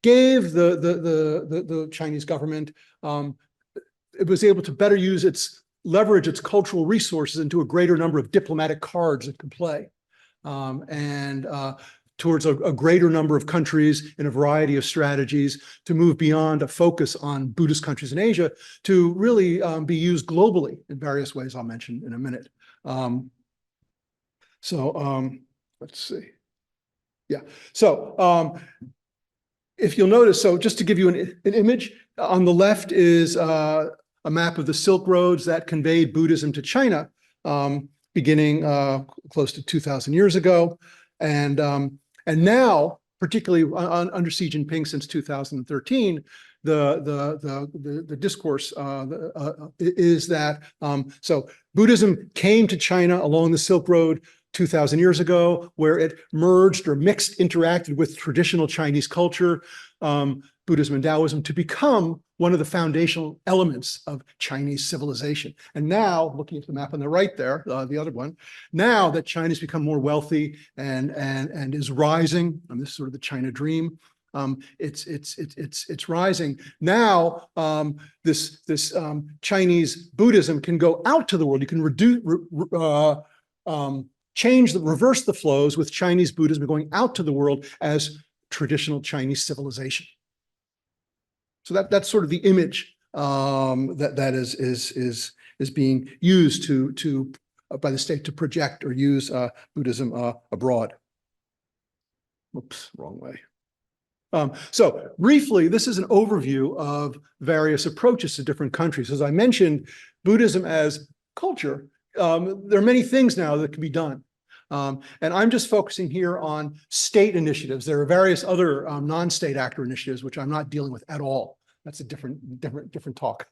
gave the Chinese government, it was able to better leverage its cultural resources into a greater number of diplomatic cards it could play. And towards a greater number of countries in a variety of strategies to move beyond a focus on Buddhist countries in Asia to really be used globally in various ways I'll mention in a minute. Let's see. Yeah, so if you'll notice, so just to give you an image, on the left is a map of the Silk Roads that conveyed Buddhism to China beginning close to 2,000 years ago. And now, particularly under Xi Jinping since 2013, the discourse is that so Buddhism came to China along the Silk Road 2,000 years ago, where it merged or interacted with traditional Chinese culture, Buddhism and Taoism, to become one of the foundational elements of Chinese civilization. And now, looking at the map on the right there, the other one, now that China's become more wealthy and is rising, and this is sort of the China dream, it's rising. Now, this Chinese Buddhism can go out to the world. You can reverse the flows with Chinese Buddhism going out to the world as traditional Chinese civilization. So that's sort of the image that is being used by the state to project or use Buddhism abroad. Oops, wrong way. So briefly, this is an overview of various approaches to different countries. As I mentioned, Buddhism as culture, there are many things now that can be done. And I'm just focusing here on state initiatives. There are various other non-state actor initiatives, which I'm not dealing with at all. That's a different talk.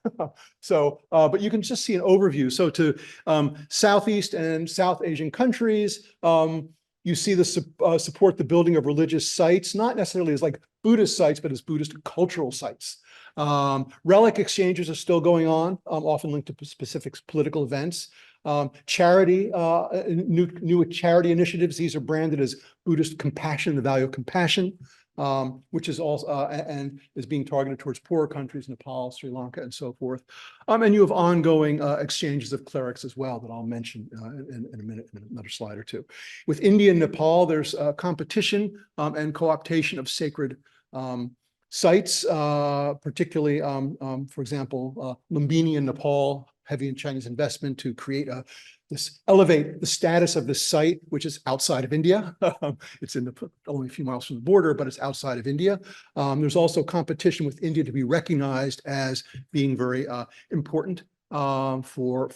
So, but you can just see an overview. So to Southeast and South Asian countries, you see the support the building of religious sites, not necessarily as like Buddhist sites, but as Buddhist cultural sites. Relic exchanges are still going on, often linked to specific political events. Charity, new charity initiatives. These are branded as Buddhist compassion, the value of compassion, which is also and is being targeted towards poorer countries, Nepal, Sri Lanka, and so forth. And you have ongoing exchanges of clerics as well that I'll mention in a minute, in another slide or two. With India and Nepal, there's competition and co-optation of sacred sites, particularly, for example, Lumbini in Nepal, heavy in Chinese investment to create elevate the status of this site, which is outside of India. It's only a few miles from the border, but it's outside of India. There's also competition with India to be recognized as being very important for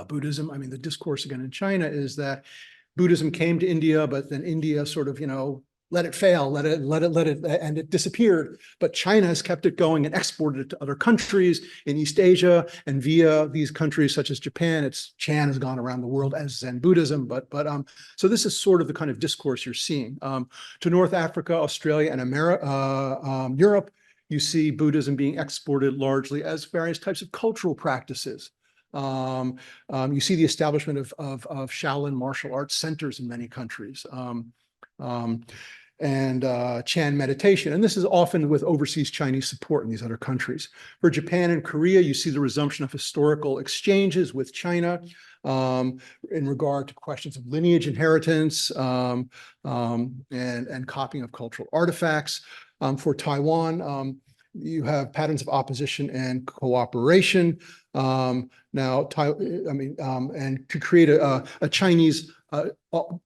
Buddhism. I mean, the discourse again in China is that Buddhism came to India, but then India sort of, let it fail, and it disappeared. But China has kept it going and exported it to other countries in East Asia, and via these countries such as Japan, Chan has gone around the world as Zen Buddhism. So this is sort of the kind of discourse you're seeing. To North Africa, Australia, and Europe, you see Buddhism being exported largely as various types of cultural practices. You see the establishment of Shaolin martial arts centers in many countries. And Chan meditation. And this is often with overseas Chinese support in these other countries. For Japan and Korea, you see the resumption of historical exchanges with China in regard to questions of lineage inheritance and copying of cultural artifacts. For Taiwan, you have patterns of opposition and cooperation. And to create a Chinese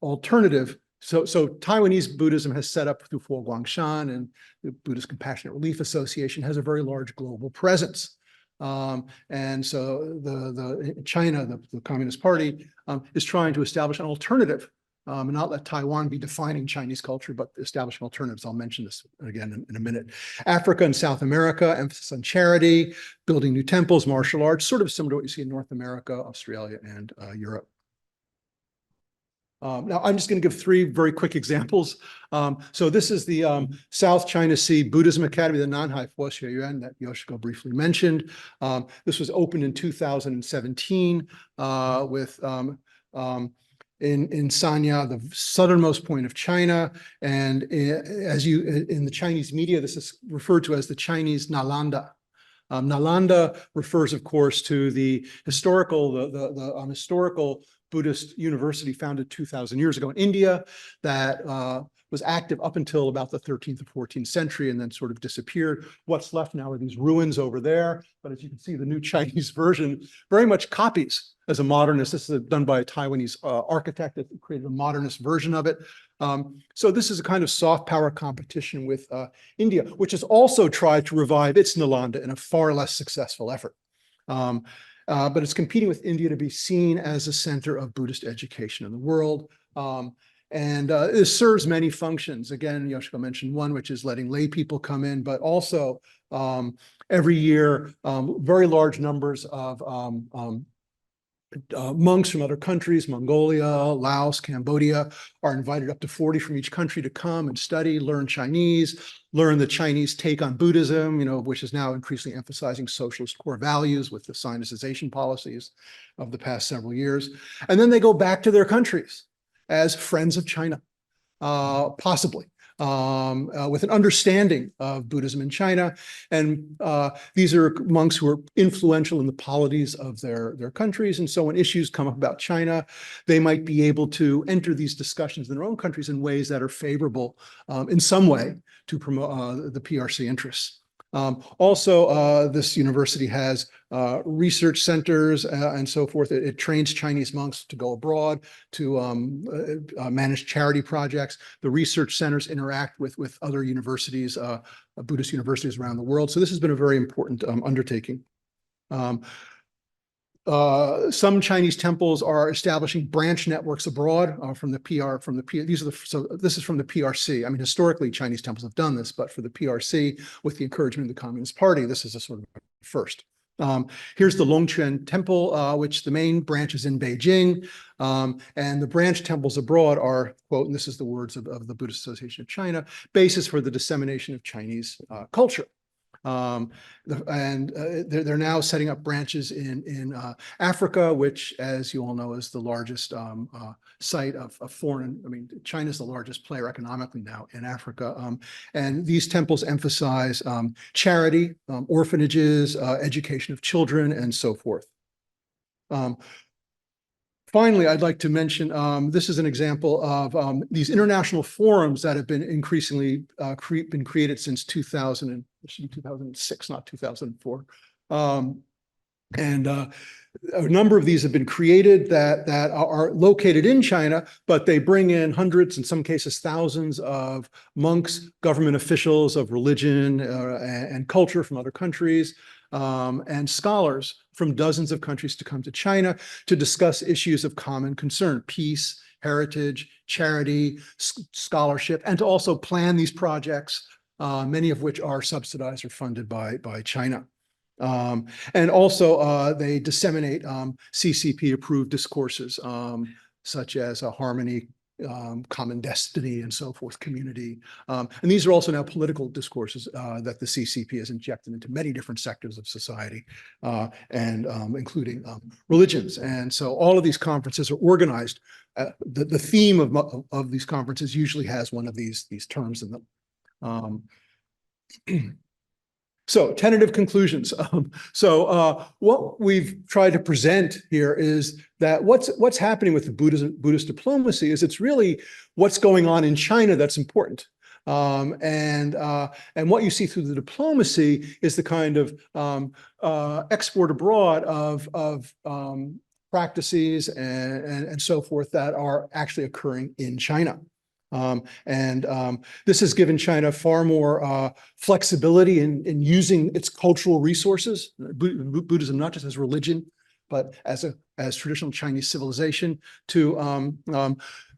alternative. So Taiwanese Buddhism has set up through Fo Guangshan, and the Buddhist Compassionate Relief Association has a very large global presence. And so China, the Communist Party, is trying to establish an alternative and not let Taiwan be defining Chinese culture, but establishing alternatives. I'll mention this again in a minute. Africa and South America, emphasis on charity, building new temples, martial arts, sort of similar to what you see in North America, Australia, and Europe. Now, I'm just going to give three very quick examples. So this is the South China Sea Buddhism Academy, the Nanhai Foshuan that Yoshiko briefly mentioned. This was opened in 2017 with in Sanya, the southernmost point of China. And as you in the Chinese media, this is referred to as the Chinese Nalanda. Nalanda refers, of course, to the historical, historical Buddhist university founded 2,000 years ago in India that was active up until about the 13th or 14th century and then sort of disappeared. What's left now are these ruins over there. But as you can see, the new Chinese version very much copies as a modernist. This is done by a Taiwanese architect that created a modernist version of it. So this is a kind of soft power competition with India, which has also tried to revive its Nalanda in a far less successful effort. But it's competing with India to be seen as a center of Buddhist education in the world. It serves many functions. Again, Yoshiko mentioned one, which is letting lay people come in, but also every year, very large numbers of monks from other countries, Mongolia, Laos, Cambodia, are invited up to 40 from each country to come and study, learn Chinese, learn the Chinese take on Buddhism, which is now increasingly emphasizing socialist core values with the Sinicization policies of the past several years. And then they go back to their countries as friends of China, possibly. With an understanding of Buddhism in China. And these are monks who are influential in the polities of their countries. And so when issues come up about China, they might be able to enter these discussions in their own countries in ways that are favorable in some way to promote the PRC interests. Also, this university has research centers and so forth. It trains Chinese monks to go abroad, to manage charity projects. The research centers interact with other universities, Buddhist universities around the world. So this has been a very important undertaking. Some Chinese temples are establishing branch networks abroad from the this is from the PRC. I mean, historically, Chinese temples have done this, but for the PRC, with the encouragement of the Communist Party, this is a sort of first. Here's the Longquan Temple, which the main branch is in Beijing. And the branch temples abroad are, quote, and this is the words of the Buddhist Association of China, basis for the dissemination of Chinese culture. They're now setting up branches in Africa, which, as you all know, is the largest site of foreign. I mean, China is the largest player economically now in Africa. And these temples emphasize charity, orphanages, education of children, and so forth. Finally, I'd like to mention, this is an example of these international forums that have been increasingly been created since 2006, not 2004. A number of these have been created that are located in China, but they bring in hundreds, in some cases thousands, of monks, government officials of religion and culture from other countries, and scholars from dozens of countries to come to China to discuss issues of common concern: peace, heritage, charity, scholarship, and to also plan these projects, many of which are subsidized or funded by China. And also they disseminate CCP-approved discourses, such as harmony, common destiny, and so forth, community. And these are also now political discourses that the CCP has injected into many different sectors of society, and including religions. And so all of these conferences are organized. The theme of these conferences usually has one of these terms in them. So tentative conclusions. What we've tried to present here is that what's happening with the Buddhist diplomacy is it's really what's going on in China that's important. And what you see through the diplomacy is the kind of export abroad of practices and so forth that are actually occurring in China. This has given China far more flexibility in using its cultural resources, Buddhism not just as religion, but as traditional Chinese civilization, to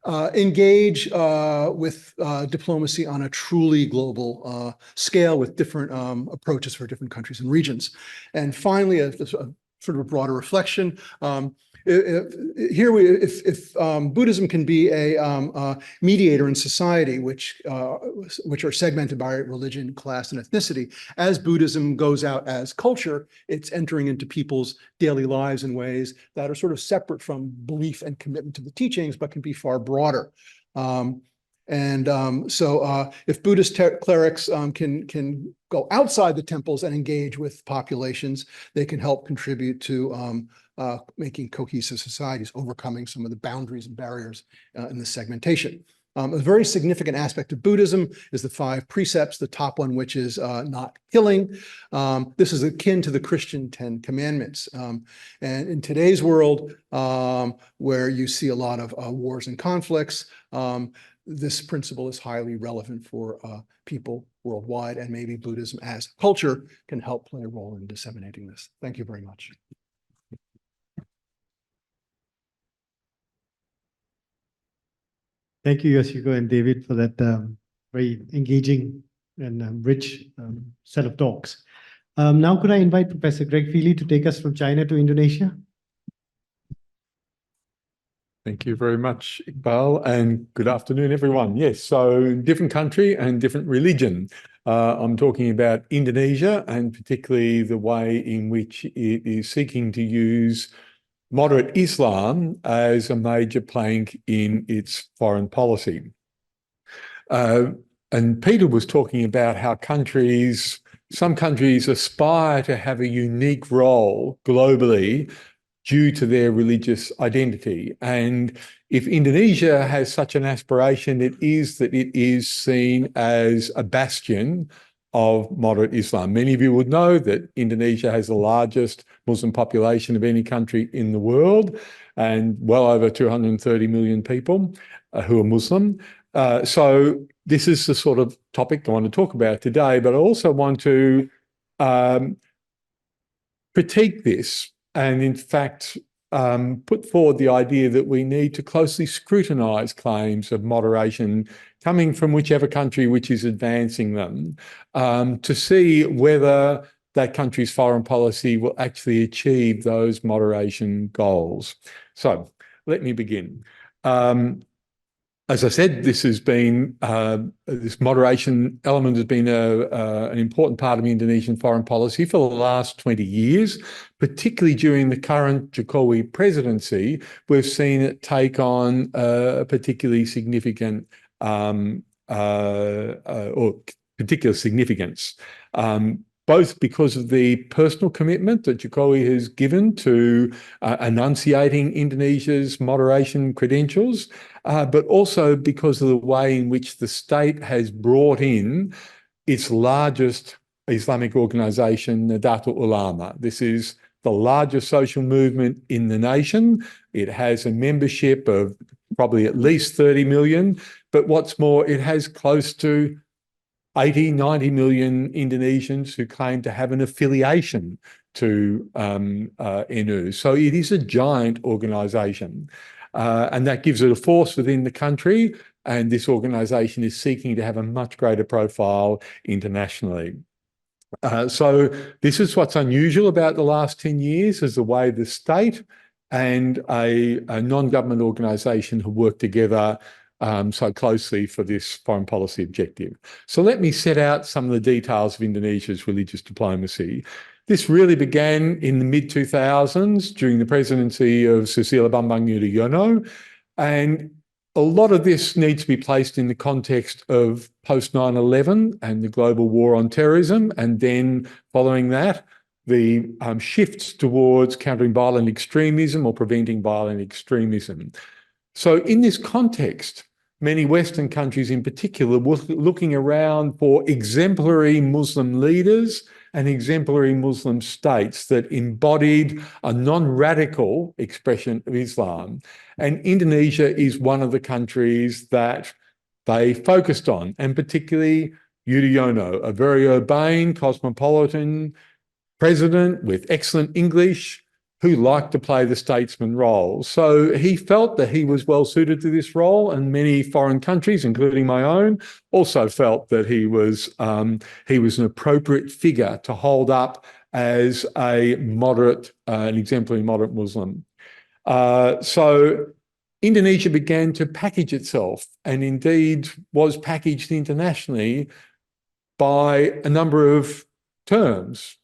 engage with diplomacy on a truly global scale with different approaches for different countries and regions. And finally, a sort of a broader reflection. If Buddhism can be a mediator in society, which are segmented by religion, class, and ethnicity, as Buddhism goes out as culture, it's entering into people's daily lives in ways that are sort of separate from belief and commitment to the teachings, but can be far broader. So if Buddhist clerics can go outside the temples and engage with populations, they can help contribute to making cohesive societies, overcoming some of the boundaries and barriers in the segmentation. A very significant aspect of Buddhism is the 5 precepts, the top one, which is not killing. This is akin to the Christian 10 Commandments. And in today's world, where you see a lot of wars and conflicts, this principle is highly relevant for people worldwide, and maybe Buddhism as culture can help play a role in disseminating this. Thank you very much. Thank you, Yoshiko and David, for that very engaging and rich set of talks. Now, could I invite Professor Greg Feely to take us from China to Indonesia? Thank you very much, Iqbal, and good afternoon, everyone. Yes, so different country and different religion. I'm talking about Indonesia, and particularly the way in which it is seeking to use moderate Islam as a major plank in its foreign policy. And Peter was talking about how some countries aspire to have a unique role globally due to their religious identity. And if Indonesia has such an aspiration, it is that it is seen as a bastion of moderate Islam. Many of you would know that Indonesia has the largest Muslim population of any country in the world, and well over 230 million people who are Muslim. So this is the sort of topic I want to talk about today, but I also want to critique this and, in fact, put forward the idea that we need to closely scrutinise claims of moderation coming from whichever country which is advancing them, to see whether that country's foreign policy will actually achieve those moderation goals. So let me begin. As I said, this moderation element has been an important part of Indonesian foreign policy for the last 20 years, particularly during the current Jokowi presidency. We've seen it take on a particularly significant or particular significance, both because of the personal commitment that Jokowi has given to enunciating Indonesia's moderation credentials, but also because of the way in which the state has brought in its largest Islamic organisation, Nahdlatul Ulama. This is the largest social movement in the nation. It has a membership of probably at least 30 million, but what's more, it has close to 80, 90 million Indonesians who claim to have an affiliation to NU. So it is a giant organisation, and that gives it a force within the country, and this organisation is seeking to have a much greater profile internationally. So this is what's unusual about the last 10 years, is the way the state and a non-government organisation have worked together so closely for this foreign policy objective. So let me set out some of the details of Indonesia's religious diplomacy. This really began in the mid-2000s during the presidency of Susilo Bambang Yudhoyono, and a lot of this needs to be placed in the context of post-9/11 and the global war on terrorism, and then following that, the shifts towards countering violent extremism or preventing violent extremism. So in this context, many Western countries in particular were looking around for exemplary Muslim leaders and exemplary Muslim states that embodied a non-radical expression of Islam. And Indonesia is one of the countries that they focused on, and particularly Yudhoyono, a very urbane, cosmopolitan president with excellent English, who liked to play the statesman role. So he felt that he was well suited to this role, and many foreign countries, including my own, also felt that he was an appropriate figure to hold up as a moderate, an exemplary moderate Muslim. So Indonesia began to package itself, and indeed was packaged internationally by a number of terms: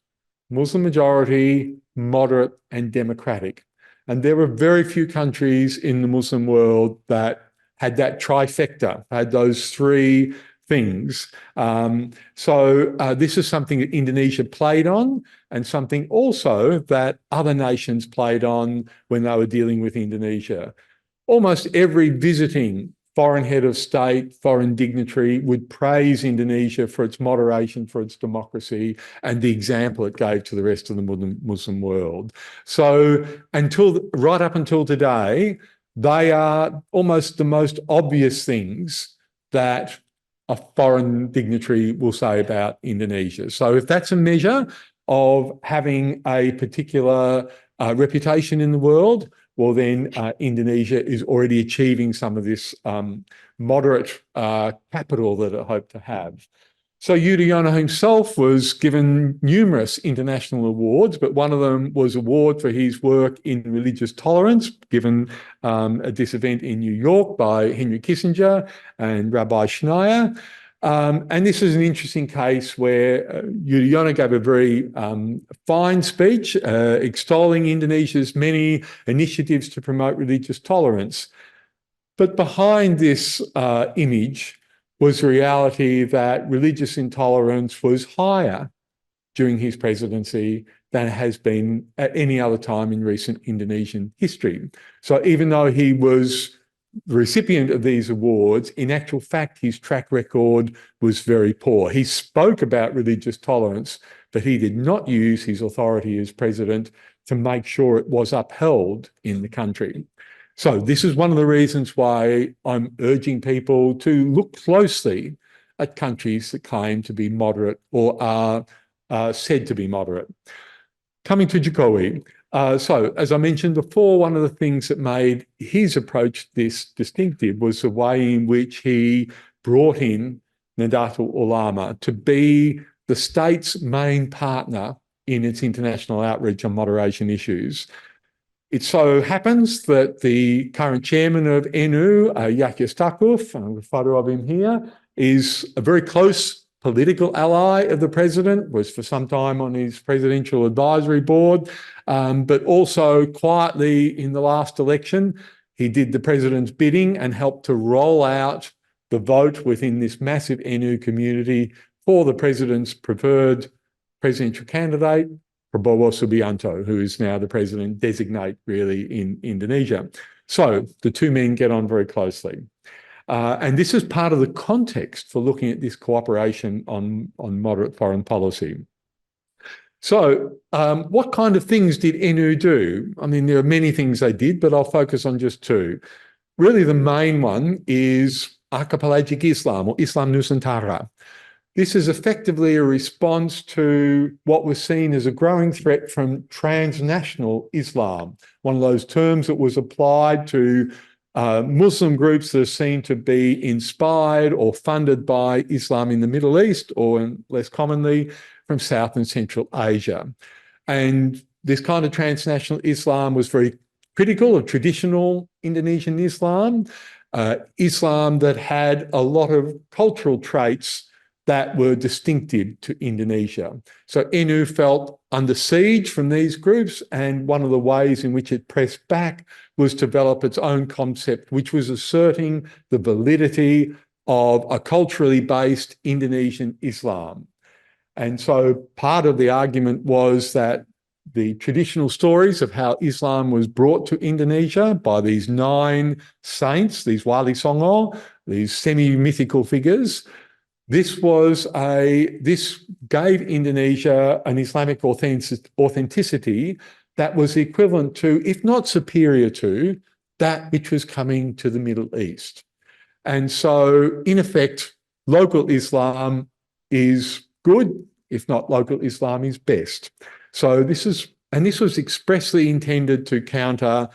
Muslim majority, moderate, and democratic. And there were very few countries in the Muslim world that had that trifecta, had those three things. This is something that Indonesia played on, and something also that other nations played on when they were dealing with Indonesia. Almost every visiting foreign head of state, foreign dignitary would praise Indonesia for its moderation, for its democracy, and the example it gave to the rest of the Muslim world. So right up until today, they are almost the most obvious things that a foreign dignitary will say about Indonesia. So if that's a measure of having a particular reputation in the world, well, then Indonesia is already achieving some of this moderate capital that it hoped to have. So Yudhoyono himself was given numerous international awards, but one of them was an award for his work in religious tolerance, given at this event in New York by Henry Kissinger and Rabbi Schneier. And this is an interesting case where Yudhoyono gave a very fine speech extolling Indonesia's many initiatives to promote religious tolerance. But behind this image was the reality that religious intolerance was higher during his presidency than it has been at any other time in recent Indonesian history. So even though he was the recipient of these awards, in actual fact, his track record was very poor. He spoke about religious tolerance, but he did not use his authority as president to make sure it was upheld in the country. So this is one of the reasons why I'm urging people to look closely at countries that claim to be moderate or are said to be moderate. Coming to Jokowi. So, as I mentioned before, one of the things that made his approach this distinctive was the way in which he brought in Nahdlatul Ulama to be the state's main partner in its international outreach on moderation issues. It so happens that the current chairman of NU, Yahya Stakuf, a photo of him here, is a very close political ally of the president, was for some time on his presidential advisory board, but also quietly in the last election, he did the president's bidding and helped to roll out the vote within this massive NU community for the president's preferred presidential candidate, Prabowo Subianto, who is now the president designate really in Indonesia. So the two men get on very closely. And this is part of the context for looking at this cooperation on moderate foreign policy. So what kind of things did NU do? I mean, there are many things they did, but I'll focus on just two. Really, the main one is archipelagic Islam, or Islam Nusantara. This is effectively a response to what was seen as a growing threat from transnational Islam, one of those terms that was applied to Muslim groups that are seen to be inspired or funded by Islam in the Middle East, or less commonly from South and Central Asia. And this kind of transnational Islam was very critical of traditional Indonesian Islam, Islam that had a lot of cultural traits that were distinctive to Indonesia. So NU felt under siege from these groups, and one of the ways in which it pressed back was to develop its own concept, which was asserting the validity of a culturally based Indonesian Islam. And so part of the argument was that the traditional stories of how Islam was brought to Indonesia by these 9 saints, these Wali Songo, these semi-mythical figures, this gave Indonesia an Islamic authenticity that was equivalent to, if not superior to, that which was coming to the Middle East. And so, in effect, local Islam is good, if not local Islam is best. So this is And this was expressly intended to counter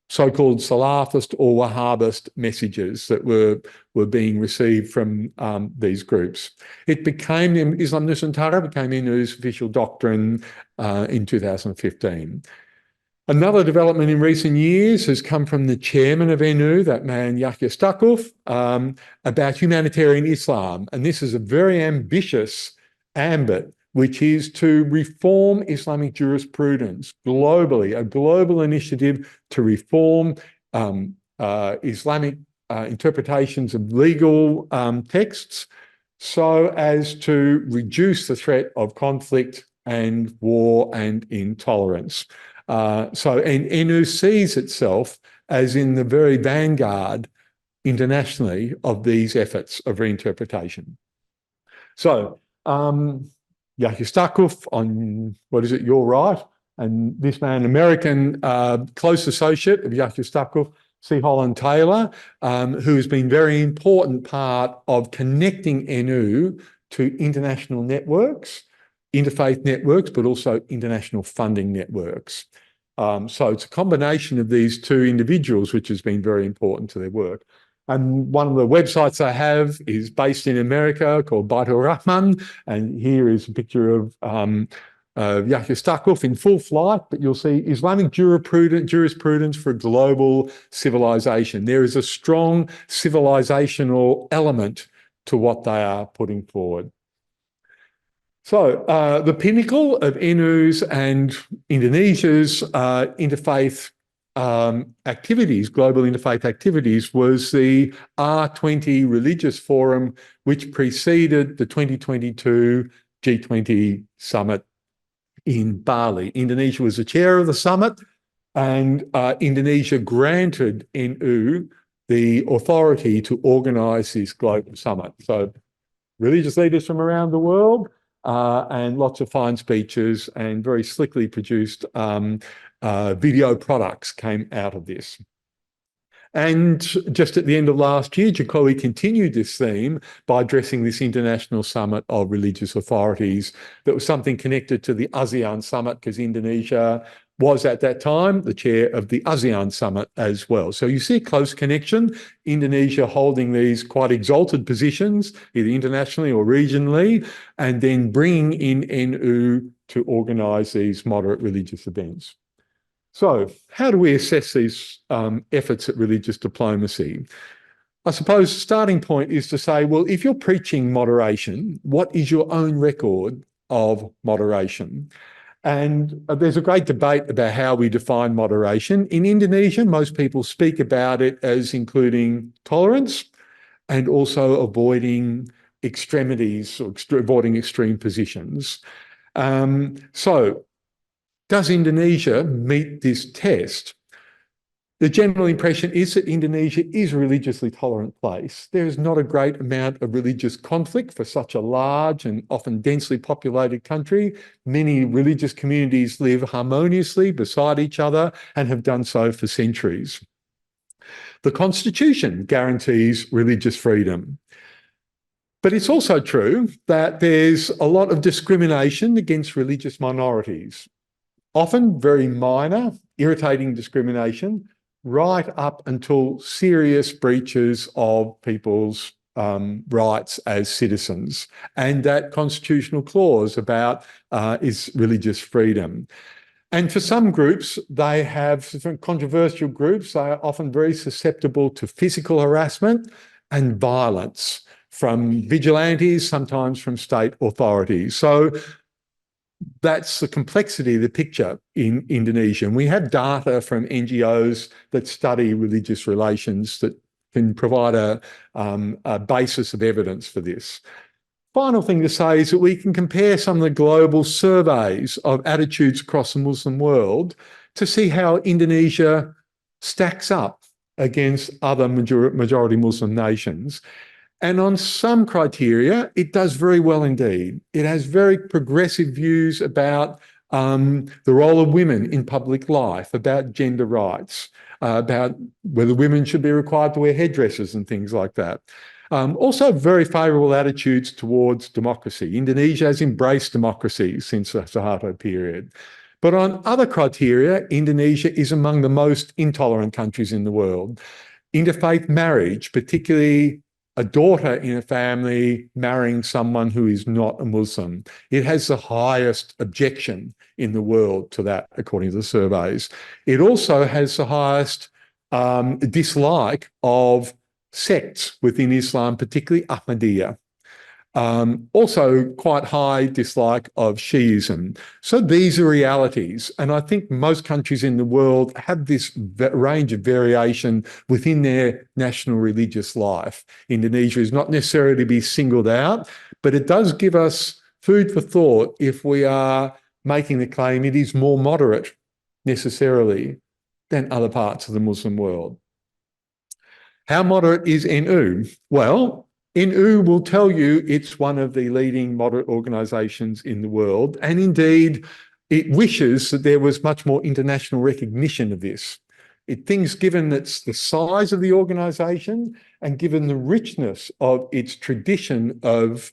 so-called Salafist or Wahhabist messages that were being received from these groups. It became, Islam Nusantara became INU's official doctrine in 2015. Another development in recent years has come from the chairman of INU, that man Yahya Stakuf, about humanitarian Islam. And this is a very ambitious ambit, which is to reform Islamic jurisprudence globally, a global initiative to reform Islamic interpretations of legal texts so as to reduce the threat of conflict and war and intolerance. And INU sees itself as in the very vanguard internationally of these efforts of reinterpretation. So, Yahya Stakuf on, what is it, your right, and this man, American close associate of Yahya Stakuf, C. Holland Taylor, who has been a very important part of connecting INU to international networks, interfaith networks, but also international funding networks. So it's a combination of these two individuals which has been very important to their work. And one of the websites I have is based in America called Baitul Rahman. And here is a picture of Yahya Stakuf in full flight, but you'll see Islamic jurisprudence for global civilization. There is a strong civilizational element to what they are putting forward. So the pinnacle of INU's and Indonesia's interfaith activities, global interfaith activities, was the R20 Religious Forum, which preceded the 2022 G20 summit in Bali. Indonesia was the chair of the summit, and Indonesia granted INU the authority to organise this global summit. So religious leaders from around the world and lots of fine speeches and very slickly produced video products came out of this. And just at the end of last year, Jokowi continued this theme by addressing this international summit of religious authorities that was something connected to the ASEAN summit, because Indonesia was at that time the chair of the ASEAN summit as well. So you see a close connection, Indonesia holding these quite exalted positions, either internationally or regionally, and then bringing in INU to organise these moderate religious events. So how do we assess these efforts at religious diplomacy? I suppose the starting point is to say, well, if you're preaching moderation, what is your own record of moderation? And there's a great debate about how we define moderation. In Indonesia, most people speak about it as including tolerance and also avoiding extremities or avoiding extreme positions. So does Indonesia meet this test? The general impression is that Indonesia is a religiously tolerant place. There is not a great amount of religious conflict for such a large and often densely populated country. Many religious communities live harmoniously beside each other and have done so for centuries. The Constitution guarantees religious freedom. But it's also true that there's a lot of discrimination against religious minorities, often very minor, irritating discrimination, right up until serious breaches of people's rights as citizens. And that constitutional clause about is religious freedom. And for some groups, they have controversial groups, they are often very susceptible to physical harassment and violence from vigilantes, sometimes from state authorities. So that's the complexity of the picture in Indonesia. And we have data from NGOs that study religious relations that can provide a basis of evidence for this. Final thing to say is that we can compare some of the global surveys of attitudes across the Muslim world to see how Indonesia stacks up against other majority Muslim nations. And on some criteria, it does very well indeed. It has very progressive views about the role of women in public life, about gender rights, about whether women should be required to wear headdresses and things like that. Also very favourable attitudes towards democracy. Indonesia has embraced democracy since the Suharto period. But on other criteria, Indonesia is among the most intolerant countries in the world. Interfaith marriage, particularly a daughter in a family marrying someone who is not a Muslim, it has the highest objection in the world to that, according to the surveys. It also has the highest dislike of sects within Islam, particularly Ahmadiyya. Also quite high dislike of Shiism. So these are realities. And I think most countries in the world have this range of variation within their national religious life. Indonesia is not necessarily to be singled out, but it does give us food for thought if we are making the claim it is more moderate necessarily than other parts of the Muslim world. How moderate is NU? Well, NU will tell you it's one of the leading moderate organisations in the world, and indeed it wishes that there was much more international recognition of this. It thinks, given that's the size of the organisation and given the richness of its tradition of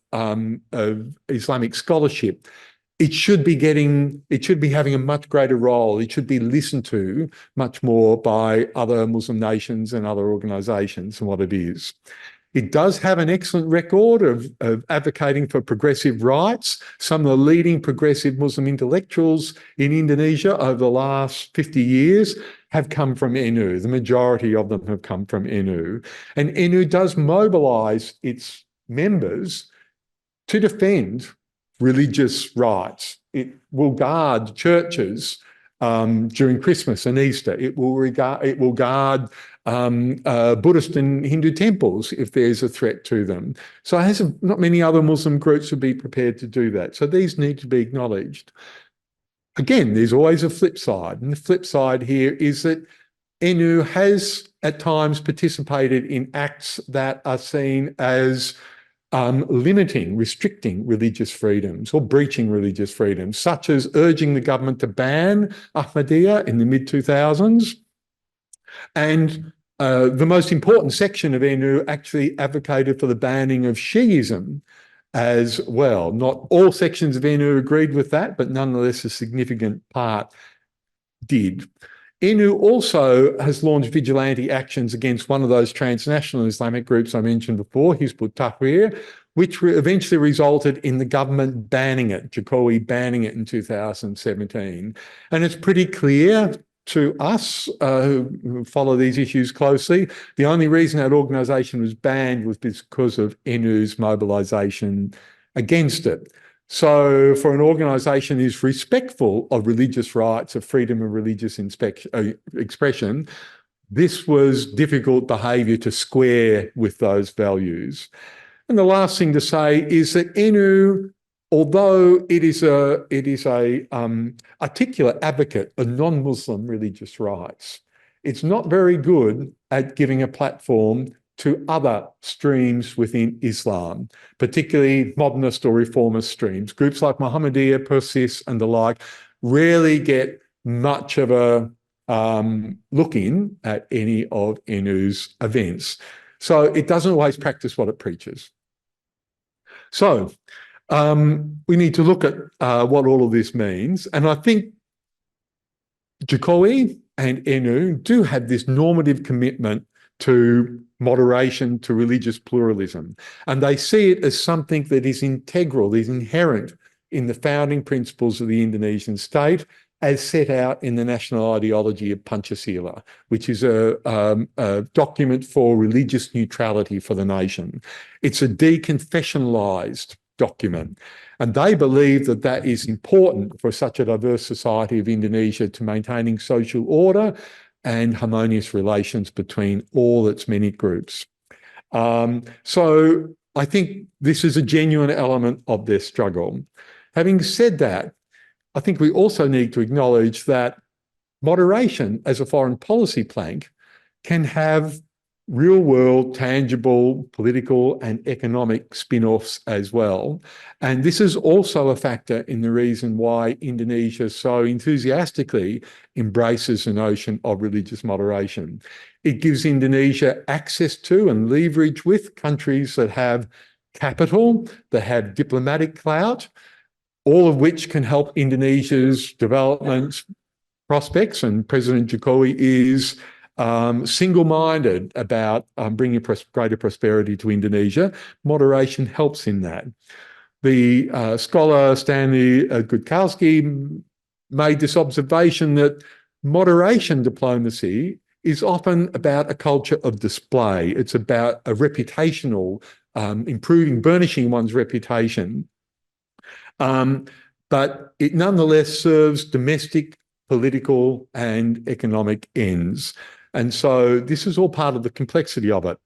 Islamic scholarship, it should be having a much greater role. It should be listened to much more by other Muslim nations and other organisations than what it is. It does have an excellent record of advocating for progressive rights. Some of the leading progressive Muslim intellectuals in Indonesia over the last 50 years have come from NU. The majority of them have come from NU. And NU does mobilise its members to defend religious rights. It will guard churches during Christmas and Easter. It will guard Buddhist and Hindu temples if there's a threat to them. So not many other Muslim groups would be prepared to do that. So these need to be acknowledged. Again, there's always a flip side. And the flip side here is that NU has at times participated in acts that are seen as restricting religious freedoms or breaching religious freedoms, such as urging the government to ban Ahmadiyya in the mid-2000s. And the most important section of NU actually advocated for the banning of Shiism as well. Not all sections of NU agreed with that, but nonetheless a significant part did. NU also has launched vigilante actions against one of those transnational Islamic groups I mentioned before, Hizb ut-Tahrir, which eventually resulted in the government banning it, Jokowi banning it in 2017. And it's pretty clear to us who follow these issues closely, the only reason that organisation was banned was because of NU's mobilisation against it. So for an organisation that is respectful of religious rights, of freedom of religious expression, this was difficult behaviour to square with those values. And the last thing to say is that NU, although it is a articulate advocate of non-Muslim religious rights, it's not very good at giving a platform to other streams within Islam, particularly modernist or reformist streams. Groups like Muhammadiyya, Persis and the like rarely get much of a look in at any of NU's events. So it doesn't always practice what it preaches. So we need to look at what all of this means. And I think Jokowi and NU do have this normative commitment to moderation, to religious pluralism. And they see it as something that is integral, is inherent in the founding principles of the Indonesian state, as set out in the national ideology of Pancasila, which is a document for religious neutrality for the nation. It's a deconfessionalised document. And they believe that that is important for such a diverse society of Indonesia to maintaining social order and harmonious relations between all its many groups. So I think this is a genuine element of their struggle. Having said that, I think we also need to acknowledge that moderation as a foreign policy plank can have real-world, tangible, political and economic spin-offs as well. And this is also a factor in the reason why Indonesia so enthusiastically embraces the notion of religious moderation. It gives Indonesia access to and leverage with countries that have capital, that have diplomatic clout, all of which can help Indonesia's development prospects. And President Jokowi is single-minded about bringing greater prosperity to Indonesia. Moderation helps in that. The scholar Stanley Gutkalski made this observation that moderation diplomacy is often about a culture of display. It's about a reputational, improving, burnishing one's reputation. But it nonetheless serves domestic, political, and economic ends. And so this is all part of the complexity of it.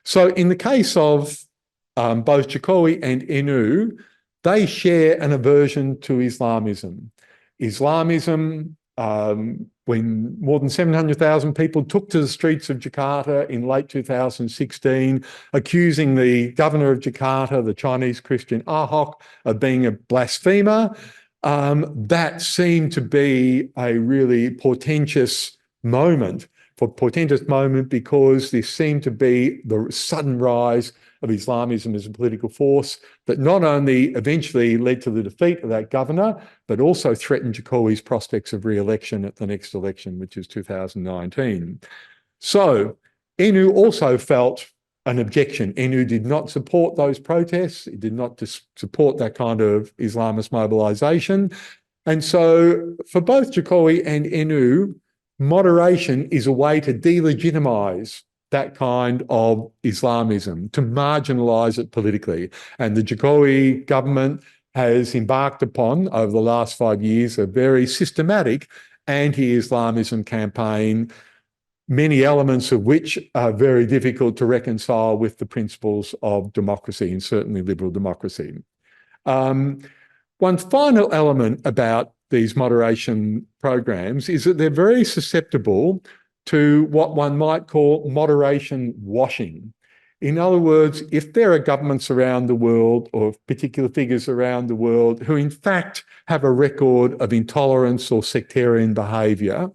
So in the case of both Jokowi and NU, they share an aversion to Islamism. Islamism, when more than 700,000 people took to the streets of Jakarta in late 2016, accusing the governor of Jakarta, the Chinese Christian Ahok, of being a blasphemer, that seemed to be a really portentous moment because this seemed to be the sudden rise of Islamism as a political force that not only eventually led to the defeat of that governor, but also threatened Jokowi's prospects of re-election at the next election, which is 2019. So NU also felt an objection. NU did not support those protests. It did not support that kind of Islamist mobilisation. And so for both Jokowi and NU, moderation is a way to delegitimise that kind of Islamism, to marginalise it politically. And the Jokowi government has embarked upon, over the last 5 years, a very systematic anti-Islamism campaign, many elements of which are very difficult to reconcile with the principles of democracy, and certainly liberal democracy. One final element about these moderation programs is that they're very susceptible to what one might call moderation washing. In other words, if there are governments around the world or particular figures around the world who in fact have a record of intolerance or sectarian behaviour,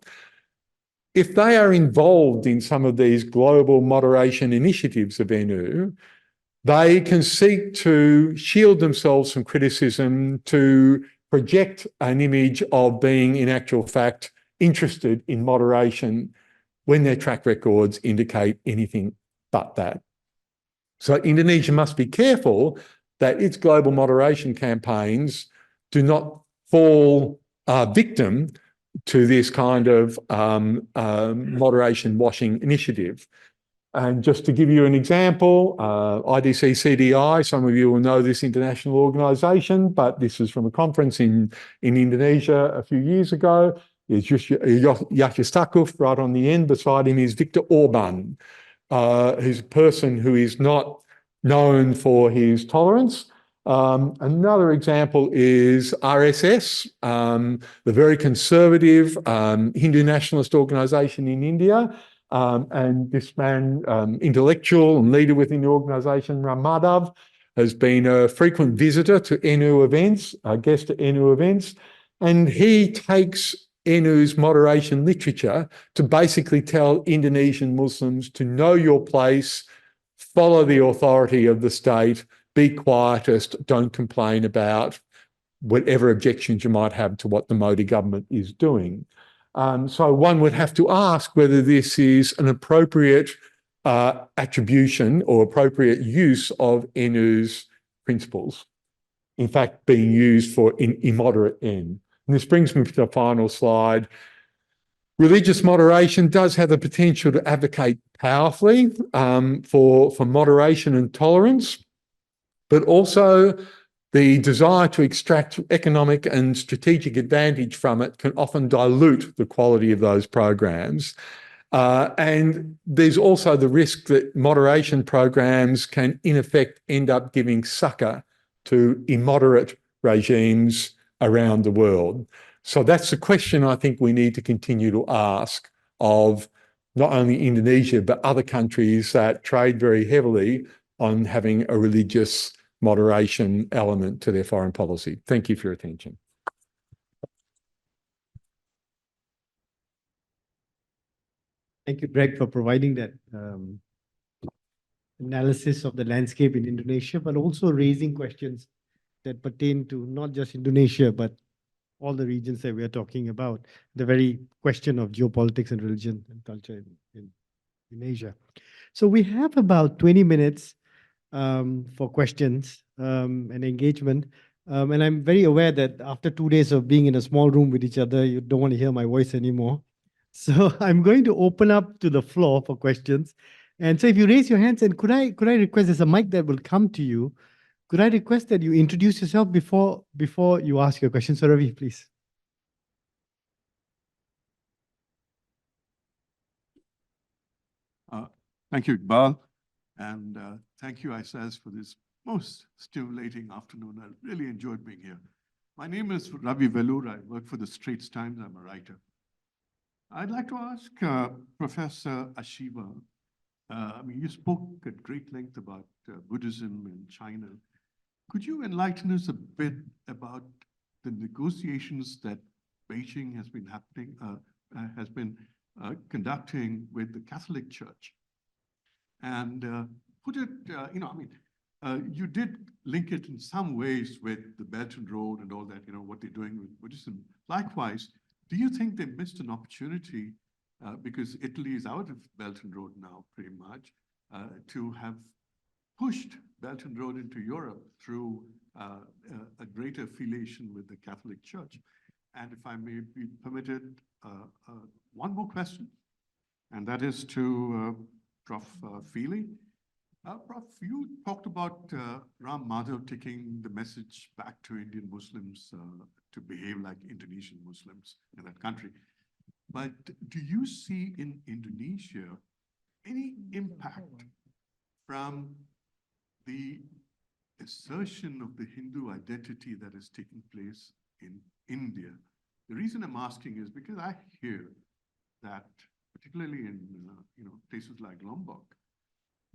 if they are involved in some of these global moderation initiatives of NU, they can seek to shield themselves from criticism, to project an image of being, in actual fact, interested in moderation when their track records indicate anything but that. So Indonesia must be careful that its global moderation campaigns do not fall victim to this kind of moderation washing initiative. And just to give you an example, IDC CDI, some of you will know this international organisation, but this is from a conference in Indonesia a few years ago. Is Yasustakuf, right on the end. Beside him is Viktor Orban, who's a person who is not known for his tolerance. Another example is RSS, the very conservative Hindu nationalist organisation in India. And this man, intellectual and leader within the organisation, Ram Madhav, has been a frequent visitor to NU events, a guest at NU events, and he takes NU's moderation literature to basically tell Indonesian Muslims to know your place, follow the authority of the state, be quietist, don't complain about whatever objections you might have to what the Modi government is doing. So one would have to ask whether this is an appropriate attribution or appropriate use of NU's principles, in fact, being used for an immoderate end. And this brings me to the final slide. Religious moderation does have the potential to advocate powerfully for moderation and tolerance, but also the desire to extract economic and strategic advantage from it can often dilute the quality of those programs. And there's also the risk that moderation programs can, in effect, end up giving succor to immoderate regimes around the world. So that's the question I think we need to continue to ask of not only Indonesia, but other countries that trade very heavily on having a religious moderation element to their foreign policy. Thank you for your attention. Thank you, Greg, for providing that analysis of the landscape in Indonesia, but also raising questions that pertain to not just Indonesia, but all the regions that we are talking about, the very question of geopolitics and religion and culture in Asia. So we have about 20 minutes for questions and engagement. And I'm very aware that after 2 days of being in a small room with each other, you don't want to hear my voice anymore. So I'm going to open up to the floor for questions. And so if you raise your hands, and could I request, there's a mic that will come to you. Could I request that you introduce yourself before you ask your question? So Ravi, please. Thank you, Iqbal. And thank you, ISAS, for this most stimulating afternoon. I really enjoyed being here. My name is Ravi Velur. I work for the Straits Times. I'm a writer. I'd like to ask Professor Ashiva, I mean, you spoke at great length about Buddhism in China. Could you enlighten us a bit about the negotiations that Beijing has been conducting with the Catholic Church? And put it, you did link it in some ways with the Belt and Road and all that, what they're doing with Buddhism. Likewise, do you think they missed an opportunity, because Italy is out of Belt and Road now, pretty much, to have pushed Belt and Road into Europe through a greater affiliation with the Catholic Church? And if I may be permitted, one more question, and that is to Prof. Feely. Prof, you talked about Ram Madhav taking the message back to Indian Muslims to behave like Indonesian Muslims in that country. But do you see in Indonesia any impact from the assertion of the Hindu identity that is taking place in India? The reason I'm asking is because I hear that, particularly in places like Lombok,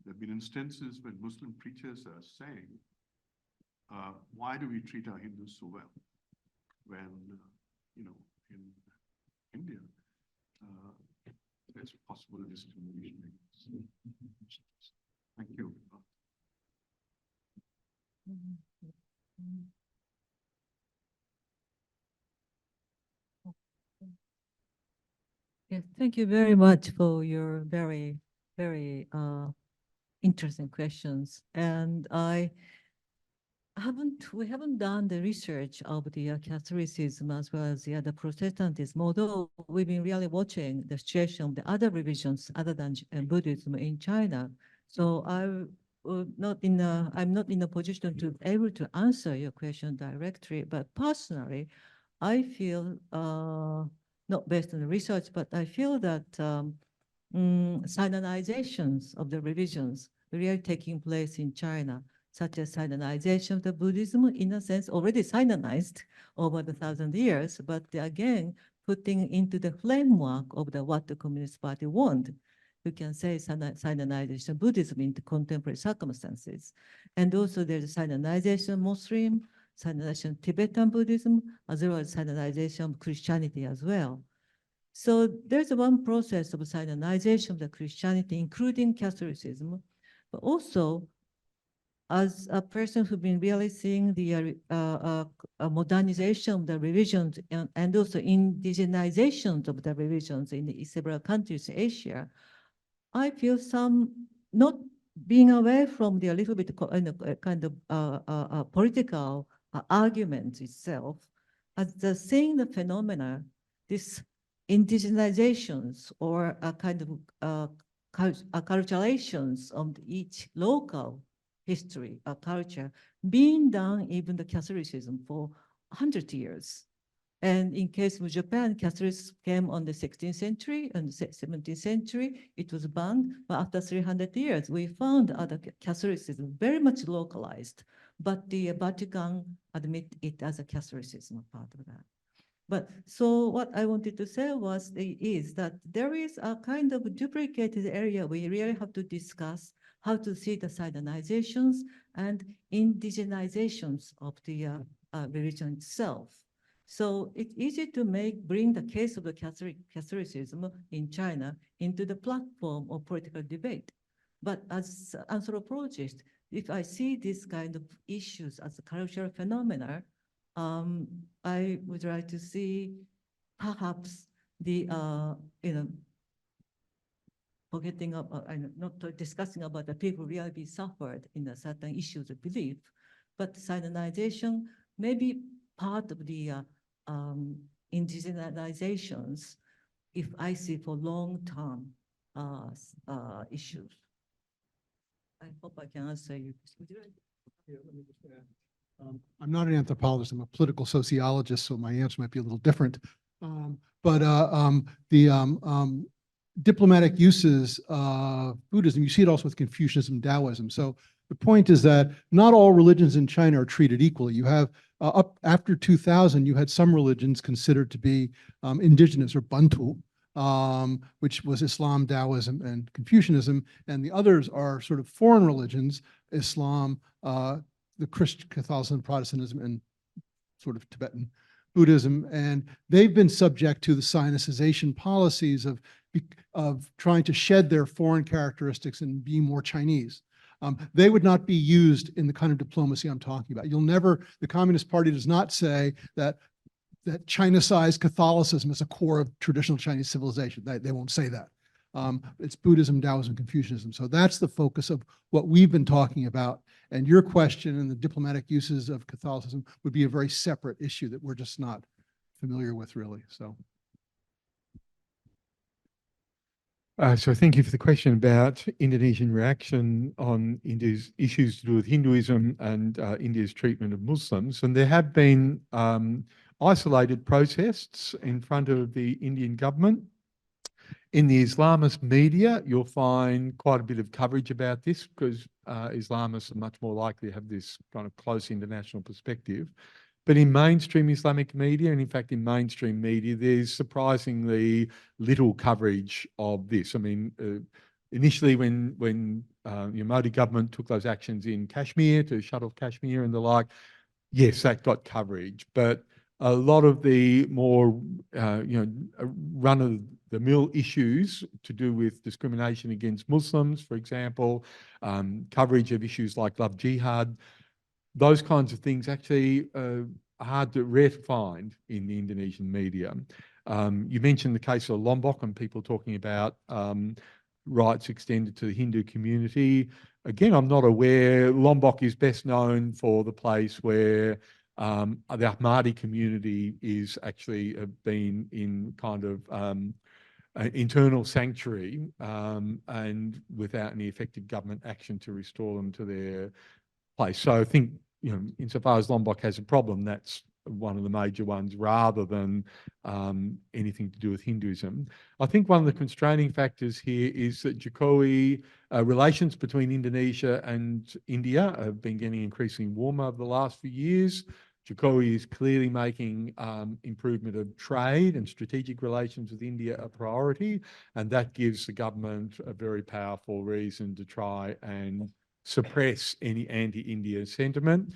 there have been instances when Muslim preachers are saying, why do we treat our Hindus so well? When, in India, there's possible discrimination. Thank you. Yes, thank you very much for your very, very interesting questions. And we haven't done the research of the Catholicism as well as the other Protestantism, although we've been really watching the situation of the other religions other than Buddhism in China. So I'm not in a position to be able to answer your question directly, but personally, I feel, not based on the research, but I feel that Sinonizations of the religions really taking place in China, such as Sinonization of the Buddhism, in a sense, already Sinonized over the 1,000 years, but again, putting into the framework of what the Communist Party want. You can say Sinonization of Buddhism into contemporary circumstances. And also there's Sinonization of Muslim, Sinonization of Tibetan Buddhism, as well as Sinonization of Christianity as well. So there's one process of Sinonization of the Christianity, including Catholicism, but also as a person who's been really seeing the modernization of the religions and also indigenization of the religions in several countries in Asia, I feel some not being away from the a little bit kind of political argument itself, as seeing the phenomena, this indigenizations or a kind of culturalizations of each local history or culture being done even the Catholicism for 100 years. And in case of Japan, Catholicism came on the 16th century and the 17th century, it was banned. But after 300 years, we found other Catholicism very much localized, but the Vatican admit it as a Catholicism part of that. But so what I wanted to say is that there is a kind of duplicated area we really have to discuss how to see the Sinonizations and indigenizations of the religion itself. So it's easy to bring the case of the Catholicism in China into the platform of political debate. But as anthropologists, if I see this kind of issues as a cultural phenomena, I would like to see perhaps the, forgetting about, not discussing about the people really suffered in a certain issues of belief, but synodization may be part of the indigenizations if I see for long-term issues. I hope I can answer you. Would you like- Yeah, let me just add. I'm not an anthropologist, I'm a political sociologist, so my answer might be a little different. The diplomatic uses of Buddhism, you see it also with Confucianism, Taoism. So the point is that not all religions in China are treated equally. You have up after 2000, you had some religions considered to be indigenous or Bantu, which was Islam, Taoism, and Confucianism, and the others are sort of foreign religions, Islam, the Christian Catholicism, Protestantism, and sort of Tibetan Buddhism, and they've been subject to the Sinicization policies of trying to shed their foreign characteristics and be more Chinese. They would not be used in the kind of diplomacy I'm talking about. You'll never, the Communist Party does not say that China-sized Catholicism is a core of traditional Chinese civilization. They won't say that. It's Buddhism, Taoism, Confucianism. So that's the focus of what we've been talking about. And your question and the diplomatic uses of Catholicism would be a very separate issue that we're just not familiar with, really. So. So thank you for the question about Indonesian reaction on India's issues to do with Hinduism and India's treatment of Muslims. And there have been isolated protests in front of the Indian government. In the Islamist media, you'll find quite a bit of coverage about this because Islamists are much more likely to have this kind of close international perspective. But in mainstream Islamic media, and in fact in mainstream media, there's surprisingly little coverage of this. I mean, initially when the Modi government took those actions in Kashmir to shut off Kashmir and the like, yes, that got coverage. But a lot of the more, run-of-the-mill issues to do with discrimination against Muslims, for example, coverage of issues like love jihad, those kinds of things actually are rare to find in the Indonesian media. You mentioned the case of Lombok and people talking about rights extended to the Hindu community. Again, I'm not aware. Lombok is best known for the place where the Ahmadi community is actually been in kind of internal sanctuary and without any effective government action to restore them to their place. So I think, insofar as Lombok has a problem, that's one of the major ones rather than anything to do with Hinduism. I think one of the constraining factors here is that Jokowi relations between Indonesia and India have been getting increasingly warmer over the last few years. Jokowi is clearly making improvement of trade and strategic relations with India a priority, and that gives the government a very powerful reason to try and suppress any anti-India sentiment.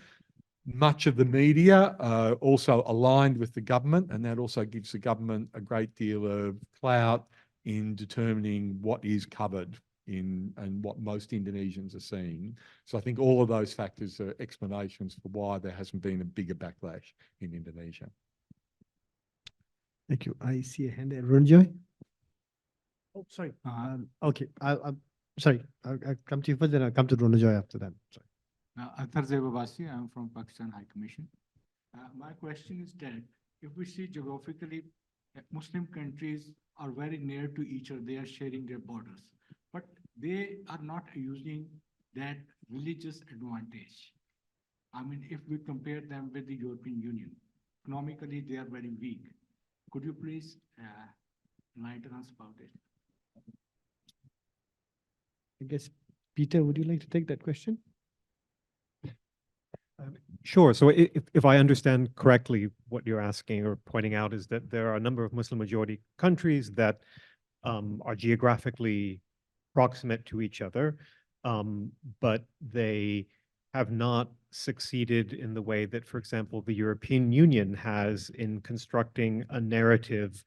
Much of the media also aligned with the government, and that also gives the government a great deal of clout in determining what is covered in and what most Indonesians are seeing. So I think all of those factors are explanations for why there hasn't been a bigger backlash in Indonesia. Thank you. I see a hand there. Runjoy? Oh, sorry. Okay. Sorry. I'll come to you first, then I'll come to Runjoy after that. Sorry. Athar Zebabasi, I'm from Pakistan High Commission. My question is that if we see geographically, Muslim countries are very near to each other, they are sharing their borders, but they are not using that religious advantage. I mean, if we compare them with the European Union, economically, they are very weak. Could you please enlighten us about it? I guess, Peter, would you like to take that question? Sure. So if I understand correctly, what you're asking or pointing out is that there are a number of Muslim majority countries that are geographically proximate to each other, but they have not succeeded in the way that, for example, the European Union has in constructing a narrative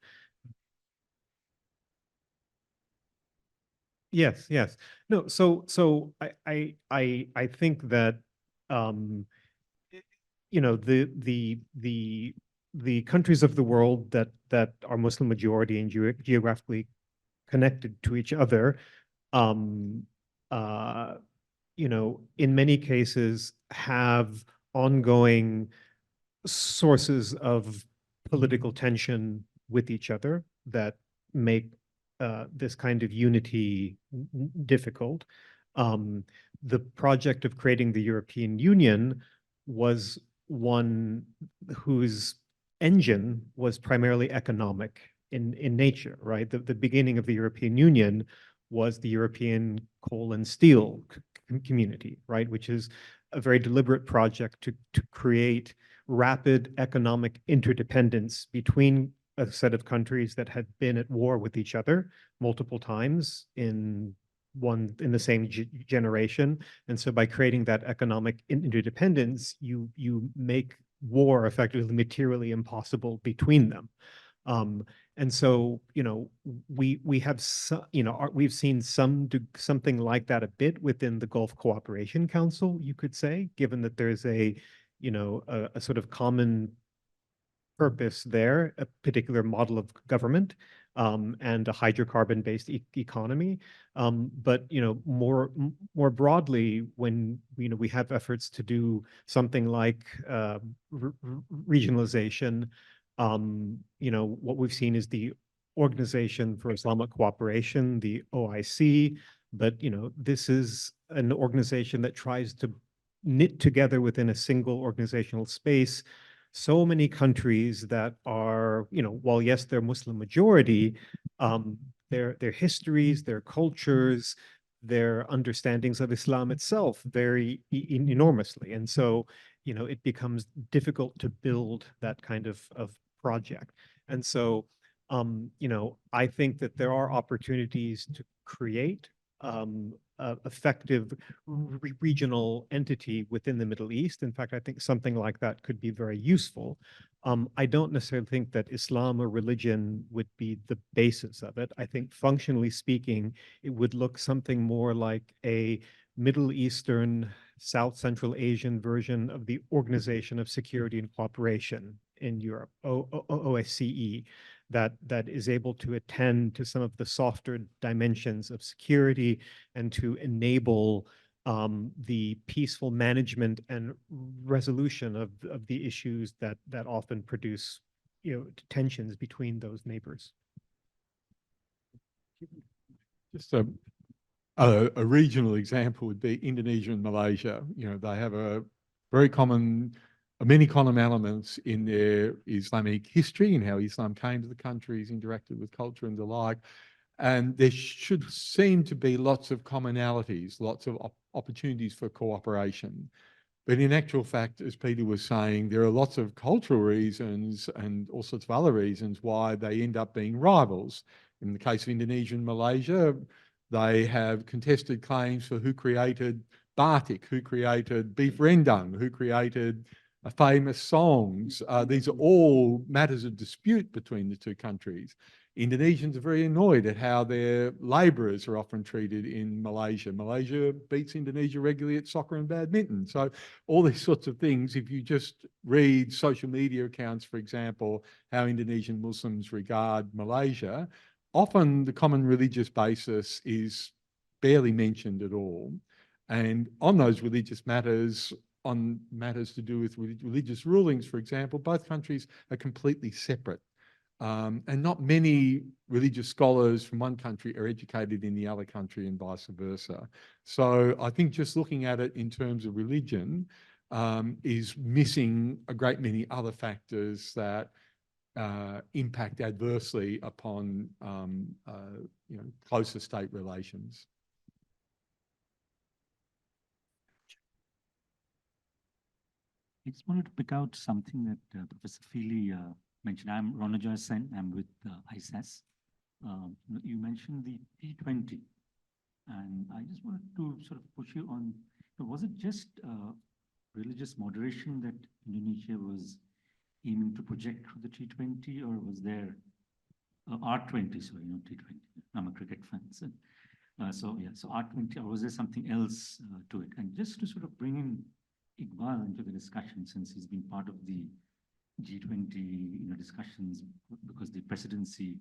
Yes, yes. No, so I think that you know, the countries of the world that are Muslim majority and geographically connected to each other, um, you know, in many cases have ongoing sources of political tension with each other that make this kind of unity difficult. The project of creating the European Union was one whose engine was primarily economic in nature, right? The beginning of the European Union was the European coal and steel community, right? Which is a very deliberate project to create rapid economic interdependence between a set of countries that had been at war with each other multiple times in the same generation. And so by creating that economic interdependence, you make war effectively materially impossible between them. And so, you know, we have you know, we've seen something like that a bit within the Gulf Cooperation Council, you could say, given that there's you know, a sort of common purpose there, a particular model of government, and a hydrocarbon-based economy. But you know, more broadly, when you know we have efforts to do something like regionalization, you know, what we've seen is the Organization for Islamic Cooperation, the OIC. But you know, this is an organization that tries to knit together within a single organizational space so many countries that are, you know, while yes, they're Muslim majority, their histories, their cultures, their understandings of Islam itself vary enormously. And so, you know, it becomes difficult to build that kind of project. And so, you know, I think that there are opportunities to create effective regional entity within the Middle East. In fact, I think something like that could be very useful. I don't necessarily think that Islam or religion would be the basis of it. I think functionally speaking, it would look something more like a Middle Eastern, South Central Asian version of the Organization of Security and Cooperation in Europe, OSCE, that is able to attend to some of the softer dimensions of security and to enable the peaceful management and resolution of the issues that often produce, you know, tensions between those neighbors. Just a regional example would be Indonesia and Malaysia. You know, they have many common elements in their Islamic history and how Islam came to the countries, interacted with culture and the like. And there should seem to be lots of commonalities, lots of opportunities for cooperation. But in actual fact, as Peter was saying, there are lots of cultural reasons and all sorts of other reasons why they end up being rivals. In the case of Indonesia and Malaysia, they have contested claims for who created batik, who created beef rendang, who created famous songs. These are all matters of dispute between the two countries. Indonesians are very annoyed at how their labourers are often treated in Malaysia. Malaysia beats Indonesia regularly at soccer and badminton. So all these sorts of things, if you just read social media accounts, for example, how Indonesian Muslims regard Malaysia, often the common religious basis is barely mentioned at all. And on those religious matters, on matters to do with religious rulings, for example, both countries are completely separate. And not many religious scholars from one country are educated in the other country and vice versa. So I think just looking at it in terms of religion is missing a great many other factors that impact adversely upon you know, closer state relations. I just wanted to pick out something that Professor Feely mentioned. I'm Ronojoy Sen. I'm with ISAS. You mentioned the T20, and I just wanted to sort of push you on, was it just religious moderation that Indonesia was aiming to project through the T20, or was there R20, sorry, not T20? I'm a cricket fan. So, So R20, or was there something else to it? And just to sort of bring in Iqbal into the discussion, since he's been part of the G20 discussions, because the presidency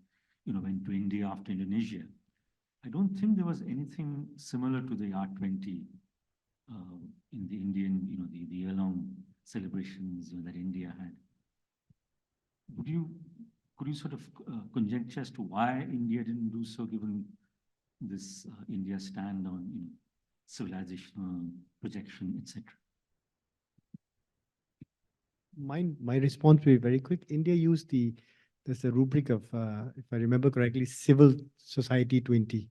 went to India after Indonesia. I don't think there was anything similar to the R20 in the Indian, the year-long celebrations that India had. Could you sort of conjecture as to why India didn't do so, given this India stand on civilizational projection, etc.? My response will be very quick. India used there's a rubric of, if I remember correctly, civil society 20.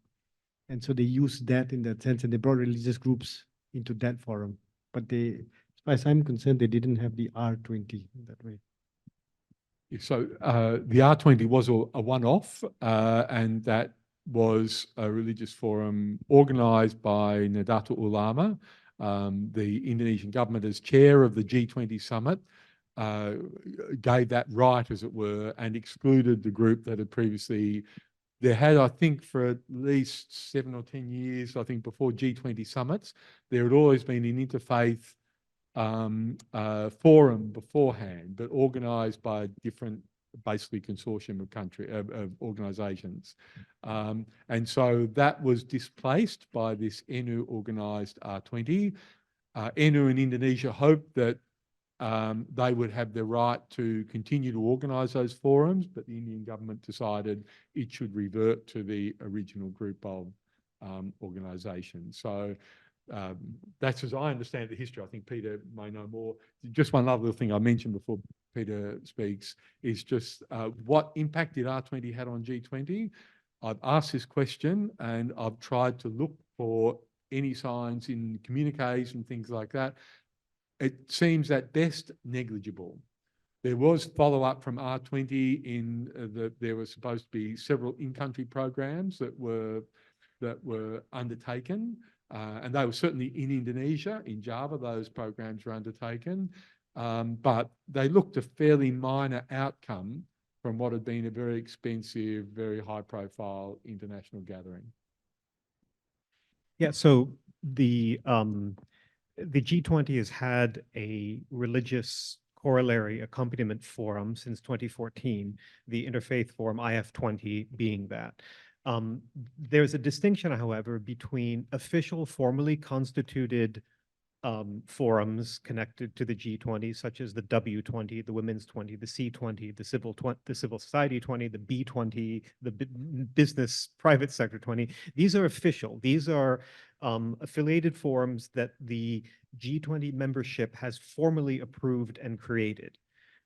And so they used that in that sense, and they brought religious groups into that forum. But they, as far as I'm concerned, they didn't have the R20 in that way. So the R20 was a one-off, and that was a religious forum organised by Nahdlatul Ulama, the Indonesian government, as chair of the G20 summit, gave that right, as it were, and excluded the group that had previously. There had, I think, for at least 7 or 10 years, I think before G20 summits, there had always been an interfaith forum beforehand, but organised by a different, basically, consortium of organisations. And so that was displaced by this NU organised R20. NU in Indonesia hoped that they would have the right to continue to organise those forums, but the Indian government decided it should revert to the original group of organisations. So that's as I understand the history. I think Peter may know more. Just one other thing I mentioned before Peter speaks is just what impact did R20 had on G20? I've asked this question and I've tried to look for any signs in communiques and things like that. It seems at best negligible. There was follow-up from R20 in that there were supposed to be several in-country programs that were undertaken, and they were certainly in Indonesia, in Java, those programs were undertaken, but they looked a fairly minor outcome from what had been a very expensive, very high-profile international gathering. Yeah, so the G20 has had a religious corollary accompaniment forum since 2014, the Interfaith Forum IF20 being that. There's a distinction, however, between official, formally constituted forums connected to the G20, such as the W20, the Women's 20, the C20, the Civil Society 20, the B20, the Business Private Sector 20. These are official. These are affiliated forums that the G20 membership has formally approved and created.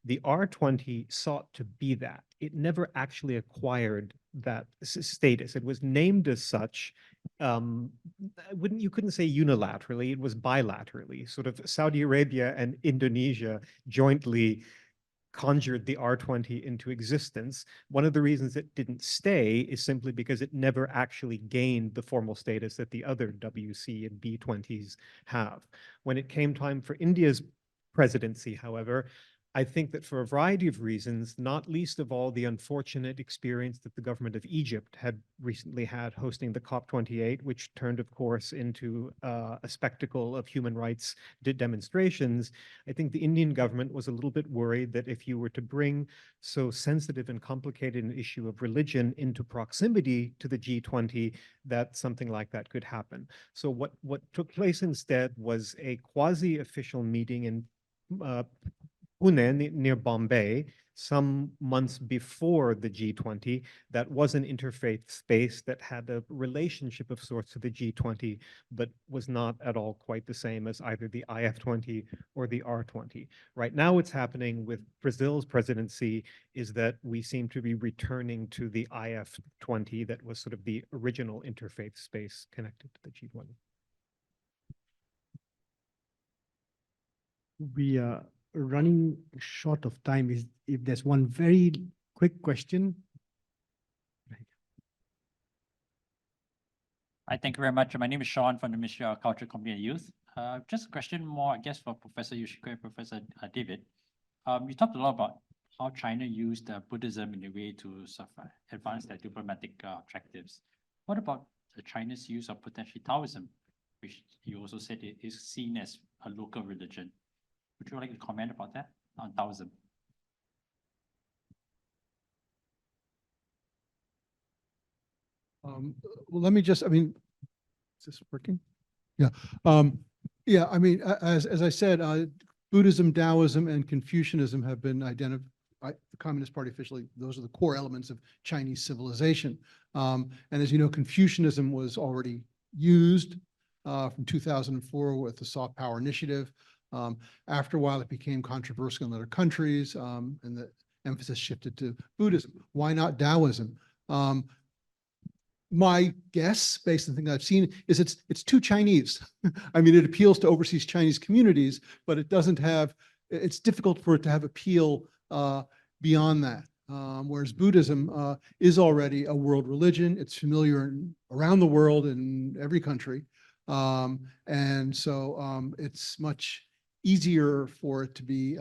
The R20 sought to be that. It never actually acquired that status. It was named as such. You couldn't say unilaterally, it was bilaterally. Sort of Saudi Arabia and Indonesia jointly conjured the R20 into existence. One of the reasons it didn't stay is simply because it never actually gained the formal status that the other WC and B20s have. When it came time for India's presidency, however, I think that for a variety of reasons, not least of all the unfortunate experience that the government of Egypt had recently had hosting the COP28, which turned, of course, into a spectacle of human rights demonstrations, I think the Indian government was a little bit worried that if you were to bring so sensitive and complicated an issue of religion into proximity to the G20, that something like that could happen. So what took place instead was a quasi-official meeting in Pune, near Bombay, some months before the G20, that was an interfaith space that had a relationship of sorts to the G20, but was not at all quite the same as either the IF20 or the R20. Right now what's happening with Brazil's presidency is that we seem to be returning to the IF20 that was sort of the original interfaith space connected to the G20. We are running short of time. If there's one very quick question. Hi, thank you very much. My name is Sean from the Ministry of Culture, Community and Youth. Just a question more, I guess, for Professor Yoshiko and Professor David. You talked a lot about how China used Buddhism in a way to sort of advance their diplomatic objectives. What about the China's use of potentially Taoism, which you also said it is seen as a local religion. Would you like to comment about that on Taoism? Well, let me just, I mean, is this working? Yeah. Yeah, I mean, as I said, Buddhism, Taoism, and Confucianism have been identified by the Communist Party officially. Those are the core elements of Chinese civilization. And as you know, Confucianism was already used from 2004 with the Soft Power Initiative. After a while, it became controversial in other countries, and the emphasis shifted to Buddhism. Why not Taoism? My guess, based on the things I've seen, is it's too Chinese. I mean, it appeals to overseas Chinese communities, but it doesn't have, it's difficult for it to have appeal beyond that. Whereas Buddhism is already a world religion. It's familiar around the world in every country. And so it's much easier for it to be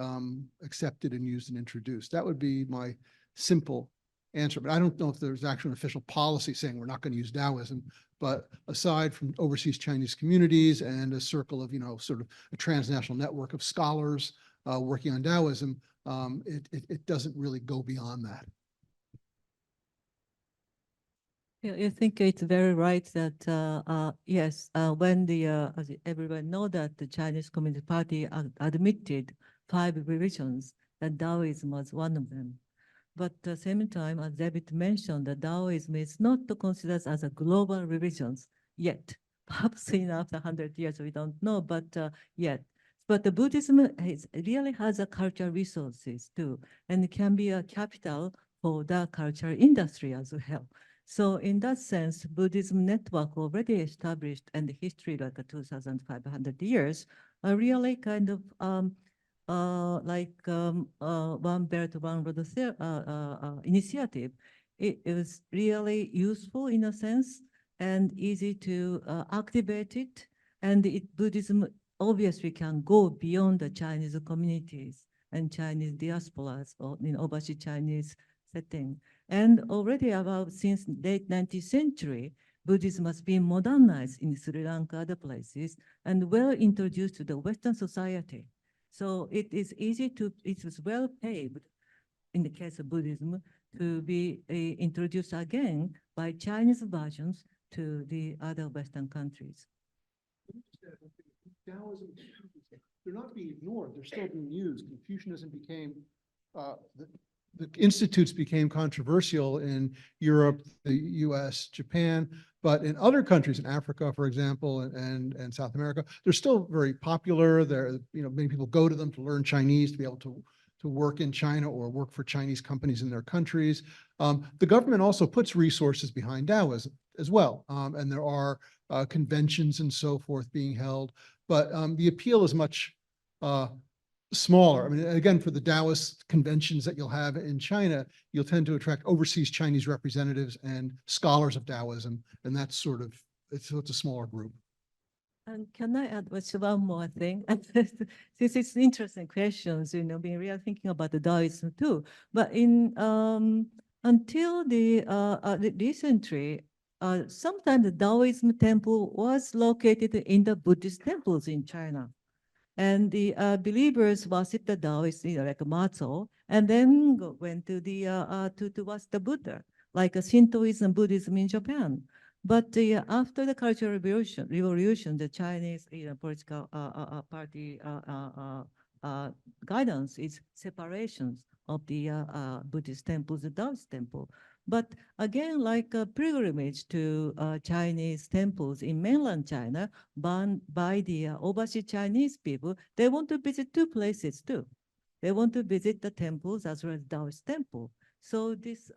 accepted and used and introduced. That would be my simple answer, but I don't know if there's actually an official policy saying we're not going to use Taoism. But aside from overseas Chinese communities and a circle of, sort of a transnational network of scholars working on Taoism, it doesn't really go beyond that. Yeah, I think it's very right that yes, when as everyone know that the Chinese Communist Party admitted 5 religions, that Taoism was one of them. But at the same time, as David mentioned, that Taoism is not considered as a global religion yet. Perhaps after 100 years, we don't know, but yet. But the Buddhism really has a cultural resources too, and it can be a capital for the cultural industry as well. So in that sense, Buddhism network already established and the history like 2,500 years are really kind of One Belt, One Road initiative. It was really useful in a sense and easy to activate it. And Buddhism obviously can go beyond the Chinese communities and Chinese diasporas or overseas Chinese setting. And already since late 19th century, Buddhism has been modernized in Sri Lanka, other places, and well introduced to the Western society. So it is it was well paved in the case of Buddhism to be introduced again by Chinese versions to the other Western countries. Taoism, they're not being ignored, they're still being used. Confucianism became, the institutes became controversial in Europe, the US, Japan, but in other countries, in Africa, for example, and South America, they're still very popular. Many people go to them to learn Chinese, to be able to work in China or work for Chinese companies in their countries. The government also puts resources behind Taoism as well. And there are conventions and so forth being held, but the appeal is much smaller. I mean, again, for the Taoist conventions that you'll have in China, you'll tend to attract overseas Chinese representatives and scholars of Taoism, and that's sort of, it's a smaller group. And can I add one more thing? This is interesting questions, been really thinking about the Taoism too. But until the recently, sometimes the Taoism temple was located in the Buddhist temples in China. And the believers worship the Taoist, like Matzo, and then went to towards the Buddha, like Shintoism, Buddhism in Japan. But after the Cultural Revolution, the Chinese political party guidance is separations of the Buddhist temples, the Taoist temple. But again, like a pilgrimage to Chinese temples in mainland China, banned by the overseas Chinese people, they want to visit 2 places too. They want to visit the temples as well as Taoist temple. So this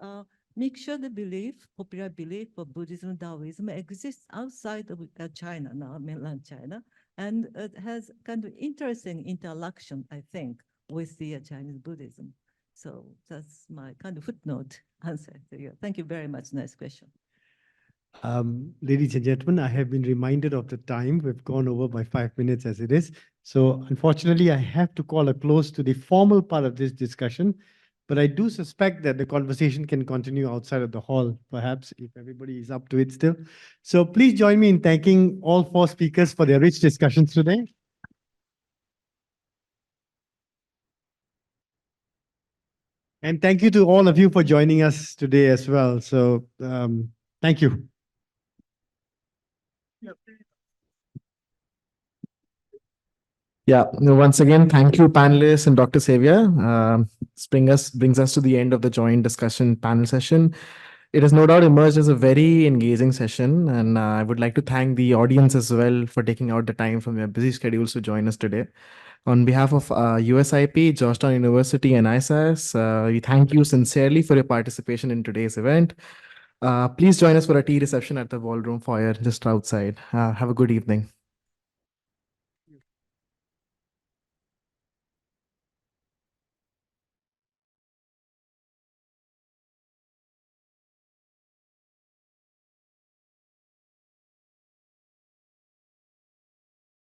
mixture of belief, popular belief of Buddhism and Taoism exists outside of China now, mainland China, and it has kind of interesting interaction, I think, with the Chinese Buddhism. So that's my kind of footnote answer to you. Thank you very much. Nice question. Ladies and gentlemen, I have been reminded of the time. We've gone over by 5 minutes as it is. So unfortunately, I have to call a close to the formal part of this discussion. But I do suspect that the conversation can continue outside of the hall, perhaps, if everybody is up to it still. So please join me in thanking all four speakers for their rich discussions today. And thank you to all of you for joining us today as well. So thank you. Yeah, once again, thank you, panelists and Dr. Xavier. This brings us to the end of the joint discussion panel session. It has no doubt emerged as a very engaging session, and I would like to thank the audience as well for taking out the time from their busy schedules to join us today. On behalf of USIP, Georgetown University, and ISAS, we thank you sincerely for your participation in today's event. Please join us for a tea reception at the ballroom foyer just outside. Have a good evening.